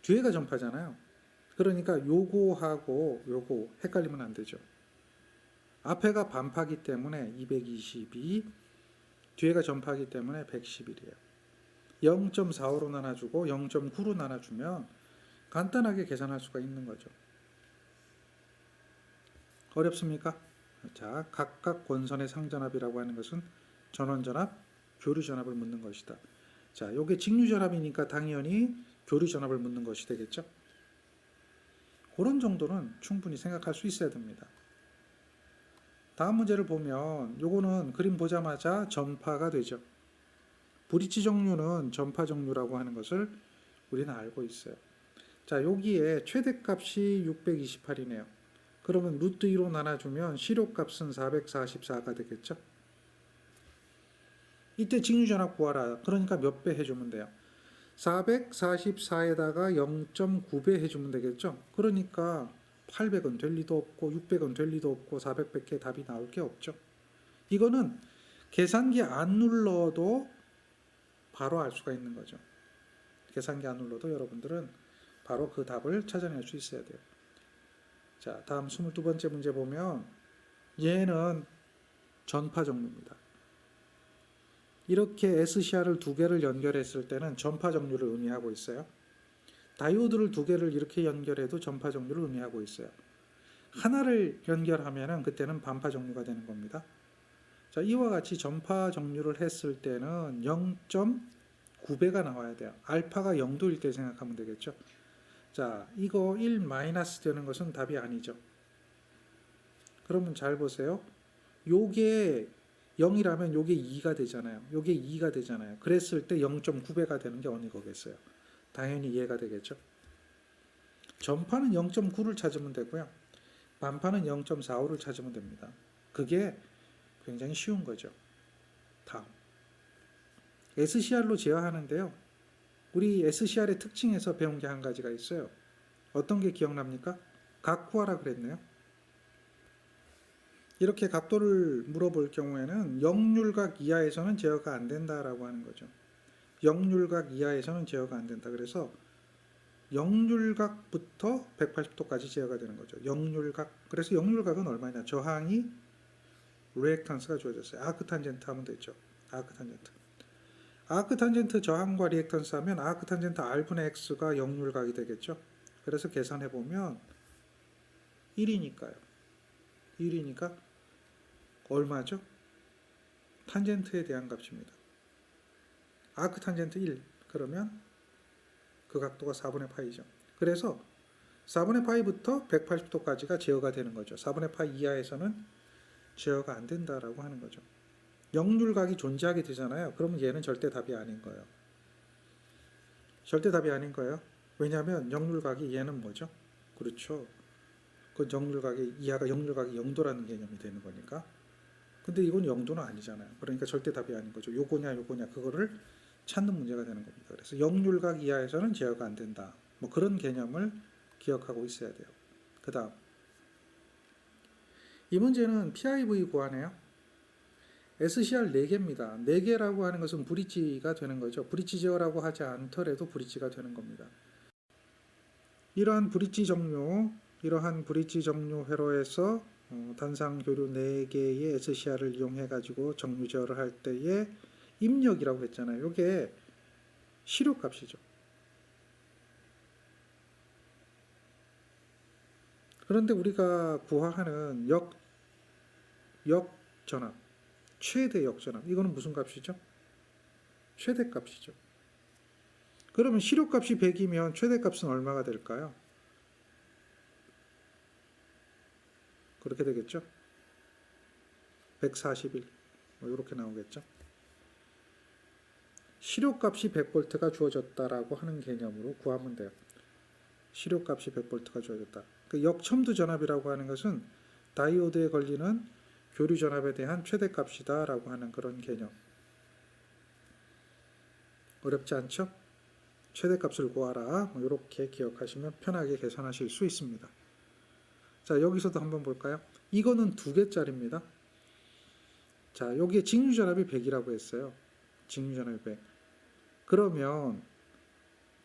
뒤에가 전파잖아요. 그러니까 요거하고 요거 헷갈리면 안 되죠. 앞에가 반파기 때문에 222, 뒤에가 전파기 때문에 111이에요. 0.45로 나눠주고 0.9로 나눠주면 간단하게 계산할 수가 있는 거죠. 어렵습니까? 자, 각각 권선의 상전압이라고 하는 것은 전원전압, 교류전압을 묻는 것이다. 자, 요게 직류전압이니까 당연히 교류전압을 묻는 것이 되겠죠. 그런 정도는 충분히 생각할 수 있어야 됩니다. 다음 문제를 보면 요거는 그림 보자마자 전파가 되죠. 브릿지 정류는 전파 정류라고 하는 것을 우리는 알고 있어요. 자, 여기에 최대값이 628이네요. 그러면 루트 2로 나눠주면 시료값은 444가 되겠죠. 이때 직류전압 구하라. 그러니까 몇 배 해주면 돼요? 444에다가 0.9배 해주면 되겠죠. 그러니까 800은 될 리도 없고 600은 될 리도 없고 400밖에 답이 나올 게 없죠. 이거는 계산기 안 눌러도 바로 알 수가 있는 거죠. 계산기 안 눌러도 여러분들은 바로 그 답을 찾아낼 수 있어야 돼요. 자, 다음 22번째 문제 보면 얘는 전파 정류입니다. 이렇게 SCR을 두 개를 연결했을 때는 전파 정류를 의미하고 있어요. 다이오드를 두 개를 이렇게 연결해도 전파 정류를 의미하고 있어요. 하나를 연결하면은 그때는 반파 정류가 되는 겁니다. 자, 이와 같이 전파 정류를 했을 때는 0.9배가 나와야 돼요. 알파가 0도일 때 생각하면 되겠죠. 자, 이거 1 마이너스 되는 것은 답이 아니죠. 그러면 잘 보세요. 요게 0이라면 요게 2가 되잖아요. 요게 2가 되잖아요. 그랬을 때 0.9배가 되는 게 어느 거겠어요? 당연히 얘가 되겠죠. 전파는 0.9를 찾으면 되고요. 반파는 0.45를 찾으면 됩니다. 그게 굉장히 쉬운 거죠. 다음. SCR로 제어하는데요. 우리 SCR의 특징에서 배운 게 한 가지가 있어요. 어떤 게 기억납니까? 각 구하라 그랬네요. 이렇게 각도를 물어볼 경우에는 0율각 이하에서는 제어가 안 된다라고 하는 거죠. 0율각 이하에서는 제어가 안 된다. 그래서 0율각부터 180도까지 제어가 되는 거죠. 0율각. 그래서 0율각은 얼마냐? 저항이 리액턴스가 주어졌어요. 아크탄젠트 하면 되죠. 아크탄젠트. 아크탄젠트 저항과 리액턴스 하면 아크탄젠트 R분의 X가 0율각이 되겠죠. 그래서 계산해보면 1이니까요. 1이니까 얼마죠? 탄젠트에 대한 값입니다. 아크탄젠트 1. 그러면 그 각도가 4분의 파이죠. 그래서 4분의 파이부터 180도까지가 제어가 되는 거죠. 4분의 파이 이하에서는 제어가 안 된다라고 하는 거죠. 0율각이 존재하게 되잖아요. 그러면 얘는 절대 답이 아닌 거예요. 절대 답이 아닌 거예요. 왜냐하면 0율각이 얘는 뭐죠? 그렇죠. 그 0율각이 이하가 0율각이 0도라는 개념이 되는 거니까. 근데 이건 0도는 아니잖아요. 그러니까 절대 답이 아닌 거죠. 요거냐 그거를 찾는 문제가 되는 겁니다. 그래서 0율각 이하에서는 제어가 안 된다. 뭐 그런 개념을 기억하고 있어야 돼요. 그 다음 이 문제는 PIV 구하네요. SCR 4개입니다. 4개라고 하는 것은 브릿지가 되는 거죠. 브릿지 제어라고 하지 않더라도 브릿지가 되는 겁니다. 이러한 브릿지 정류 회로에서 단상 교류 4개의 SCR을 이용해 가지고 정류 제어를 할 때의 입력이라고 했잖아요. 이게 시료값이죠. 그런데 우리가 구하는 역전압, 최대 역전압, 이거는 무슨 값이죠? 최대값이죠. 그러면 시료값이 100이면 최대값은 얼마가 될까요? 그렇게 되겠죠? 141, 뭐 이렇게 나오겠죠? 시료값이 100V가 주어졌다라고 하는 개념으로 구하면 돼요. 시료값이 100V가 주어졌다. 그 역첨두 전압이라고 하는 것은 다이오드에 걸리는 교류 전압에 대한 최대값이다 라고 하는 그런 개념. 어렵지 않죠? 최대값을 구하라. 뭐 이렇게 기억하시면 편하게 계산하실 수 있습니다. 자, 여기서도 한번 볼까요? 이거는 2개짜리입니다. 자, 여기에 직류전압이 100이라고 했어요. 직류전압이 100. 그러면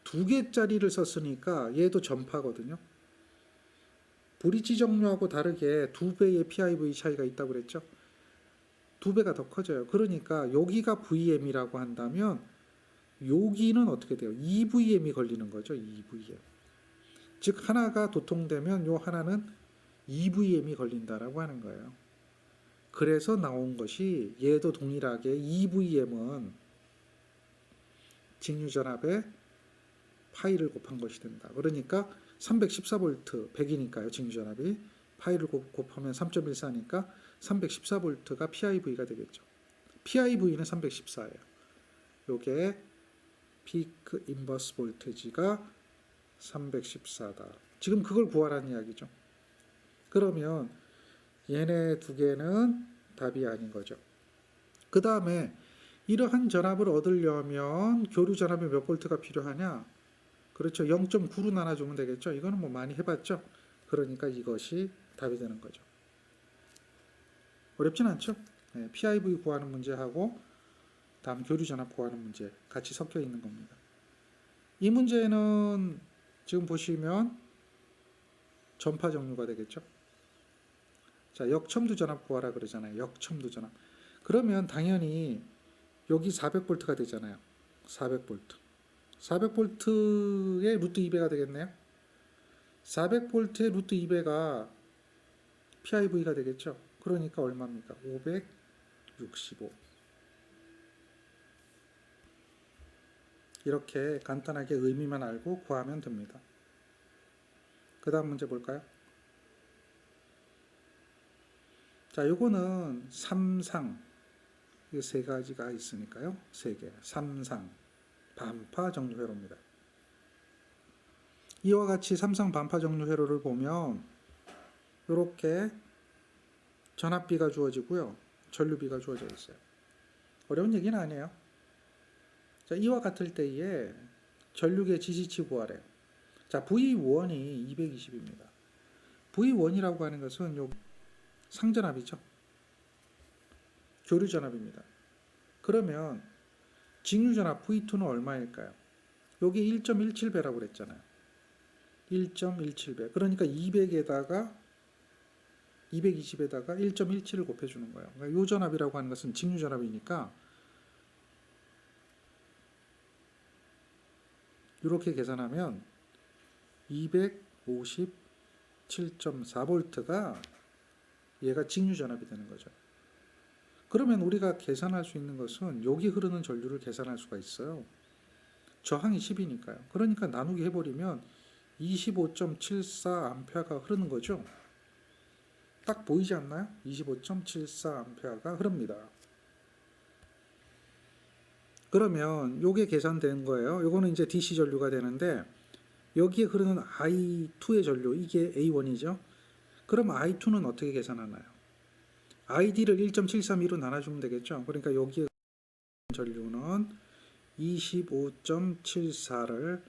2개짜리를 썼으니까 얘도 전파거든요. 브릿지 정류하고 다르게 2배의 PIV 차이가 있다고 그랬죠. 2배가 더 커져요. 그러니까 여기가 VM이라고 한다면 여기는 어떻게 돼요? EVM이 걸리는 거죠. EVM. 즉 하나가 도통되면 요 하나는 EVM이 걸린다라고 하는 거예요. 그래서 나온 것이 얘도 동일하게 EVM은 직류전압에 파이를 곱한 것이 된다. 그러니까 314V 100이니까요. 직류전압이 파이를 곱하면 3.14니까 314V가 PIV가 되겠죠. PIV는 314예요. 요게 피크 인버스 볼테지가 314다. 지금 그걸 구하라는 이야기죠. 그러면 얘네 2개는 답이 아닌 거죠. 그 다음에 이러한 전압을 얻으려면 교류 전압이 몇 볼트가 필요하냐? 그렇죠. 0.9로 나눠주면 되겠죠. 이거는 뭐 많이 해봤죠. 그러니까 이것이 답이 되는 거죠. 어렵진 않죠. 네, PIV 구하는 문제하고 다음 교류 전압 구하는 문제 같이 섞여 있는 겁니다. 이 문제는 지금 보시면 전파 정류가 되겠죠. 자, 역첨두 전압 구하라 그러잖아요. 역첨두 전압. 그러면 당연히 여기 400V가 되잖아요. 400V. 400V의 루트 2배가 되겠네요. 400V의 루트 2배가 PIV가 되겠죠. 그러니까 얼마입니까? 565. 이렇게 간단하게 의미만 알고 구하면 됩니다. 그 다음 문제 볼까요? 자, 요거는 삼상. 이 3가지가 있으니까요. 3개. 삼상. 반파 정류 회로입니다. 이와 같이 삼상 반파 정류 회로를 보면 이렇게 전압비가 주어지고요. 전류비가 주어져 있어요. 어려운 얘기는 아니에요. 자, 이와 같을 때에 전류계 지지치 구하래요. 자, V1이 220입니다. V1이라고 하는 것은 요 상전압이죠. 교류 전압입니다. 그러면 직류 전압 V2는 얼마일까요? 여기 1.17배라고 그랬잖아요. 1.17배. 그러니까 200에다가 220에다가 1.17을 곱해주는 거예요. 그러니까 요 전압이라고 하는 것은 직류 전압이니까 이렇게 계산하면 257.4V가 얘가 직류 전압이 되는 거죠. 그러면 우리가 계산할 수 있는 것은 여기 흐르는 전류를 계산할 수가 있어요. 저항이 10이니까요. 그러니까 나누기 해버리면 25.74A가 흐르는 거죠. 딱 보이지 않나요? 25.74A가 흐릅니다. 그러면 요게 계산된 거예요. 요거는 이제 DC 전류가 되는데 여기에 흐르는 I2의 전류, 이게 A1이죠. 그럼 I2는 어떻게 계산하나요? ID를 1.732로 나눠주면 되겠죠. 그러니까 여기에 전류는 25.74를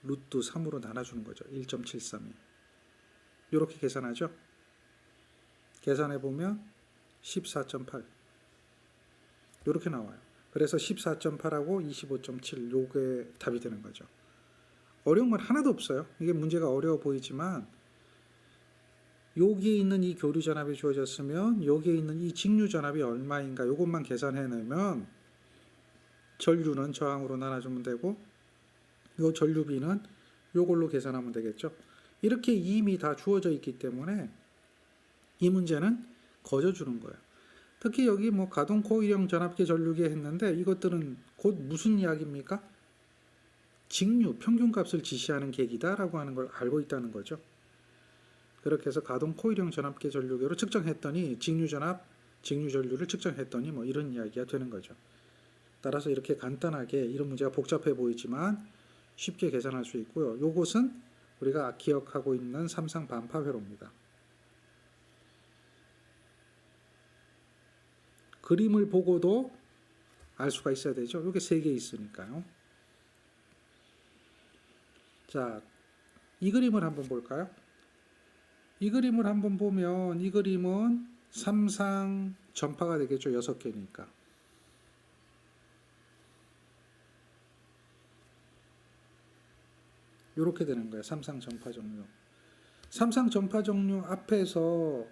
루트 3으로 나눠주는 거죠. 1.732. 이렇게 계산하죠. 계산해 보면 14.8 이렇게 나와요. 그래서 14.8하고 25.7 요게 답이 되는 거죠. 어려운 건 하나도 없어요. 이게 문제가 어려워 보이지만 여기에 있는 이 교류 전압이 주어졌으면 여기에 있는 이 직류 전압이 얼마인가 요것만 계산해 내면 전류는 저항으로 나눠주면 되고 요 전류비는 요걸로 계산하면 되겠죠. 이렇게 이미 다 주어져 있기 때문에 이 문제는 거저주는 거예요. 특히 여기 뭐 가동 코일형 전압계 전류계 했는데 이것들은 곧 무슨 이야기입니까? 직류 평균값을 지시하는 계기다라고 하는 걸 알고 있다는 거죠. 그렇게 해서 가동 코일형 전압계 전류계로 측정했더니 직류 전압, 직류 전류를 측정했더니 뭐 이런 이야기가 되는 거죠. 따라서 이렇게 간단하게 이런 문제가 복잡해 보이지만 쉽게 계산할 수 있고요. 요것은 우리가 기억하고 있는 삼상 반파 회로입니다. 그림을 보고도 알 수가 있어야 되죠. 이게 3개 있으니까요. 자, 이 그림을 한번 볼까요? 이 그림을 한번 보면 이 그림은 삼상 전파가 되겠죠. 6개니까. 이렇게 되는 거예요. 삼상 전파 종류. 삼상 전파 종류 앞에서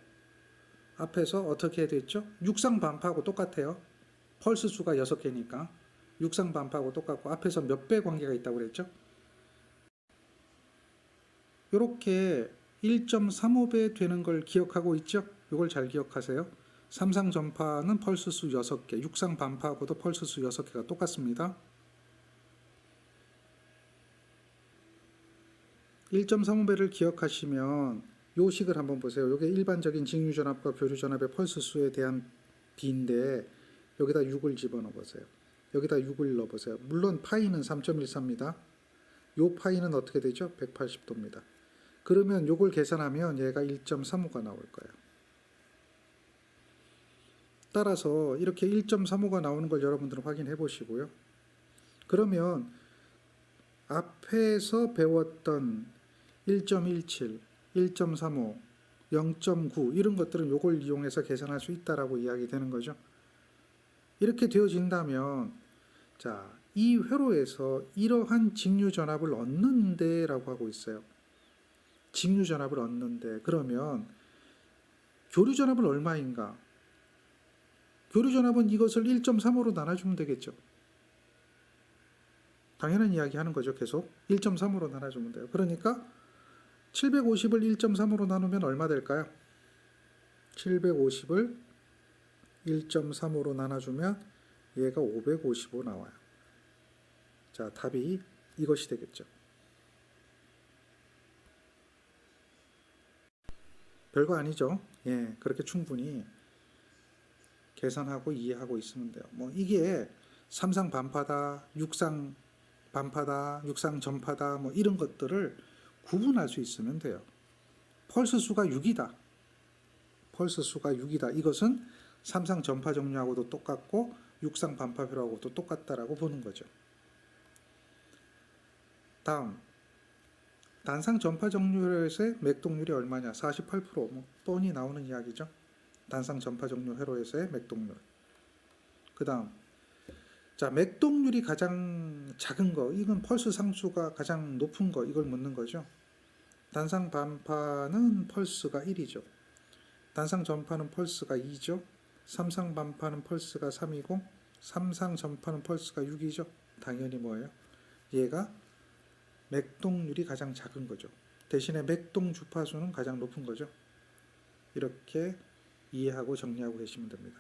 어떻게 됐죠? 육상 반파하고 똑같아요. 펄스 수가 6개니까 육상 반파하고 똑같고 앞에서 몇 배 관계가 있다고 그랬죠? 이렇게 1.35배 되는 걸 기억하고 있죠? 이걸 잘 기억하세요. 삼상 전파는 펄스 수 6개, 육상 반파하고도 펄스 수 6개가 똑같습니다. 1.35배를 기억하시면 요 식을 한번 보세요. 이게 일반적인 직류전압과 교류전압의 펄스 수에 대한 B인데 여기다 6을 집어넣어 보세요. 여기다 6을 넣어 보세요. 물론 파이는 3.14입니다. 요 파이는 어떻게 되죠? 180도입니다. 그러면 요걸 계산하면 얘가 1.35가 나올 거예요. 따라서 이렇게 1.35가 나오는 걸 여러분들은 확인해 보시고요. 그러면 앞에서 배웠던 1.17, 1.35, 0.9 이런 것들은 요걸 이용해서 계산할 수 있다라고 이야기 되는 거죠. 이렇게 되어진다면 자, 이 회로에서 이러한 직류전압을 얻는데 라고 하고 있어요. 직류전압을 얻는데 그러면 교류전압은 얼마인가? 교류전압은 이것을 1.35로 나눠주면 되겠죠. 당연한 이야기 하는 거죠. 계속 1.3으로 나눠주면 돼요. 그러니까 750을 1.3으로 나누면 얼마 될까요? 750을 1.3으로 나눠주면 얘가 555 나와요. 자, 답이 이것이 되겠죠. 별거 아니죠. 예, 그렇게 충분히 계산하고 이해하고 있으면 돼요. 뭐 이게 삼상 반파다, 육상 반파다, 육상 전파다, 뭐 이런 것들을 구분할 수 있으면 돼요. 펄스 수가 6이다. 펄스 수가 6이다. 이것은 삼상 전파 종류하고도 똑같고 육상 반파 회로하고도 똑같다라고 보는 거죠. 다음, 단상 전파 종류에서의 맥동률이 얼마냐? 48%. 뭐 뻔히 나오는 이야기죠. 단상 전파 종류 회로에서의 맥동률. 그 다음, 자, 맥동률이 가장 작은 거, 이건 펄스 상수가 가장 높은 거, 이걸 묻는 거죠. 단상 반파는 펄스가 1이죠. 단상 전파는 펄스가 2죠. 삼상 반파는 펄스가 3이고 삼상 전파는 펄스가 6이죠. 당연히 뭐예요? 얘가 맥동률이 가장 작은 거죠. 대신에 맥동 주파수는 가장 높은 거죠. 이렇게 이해하고 정리하고 계시면 됩니다.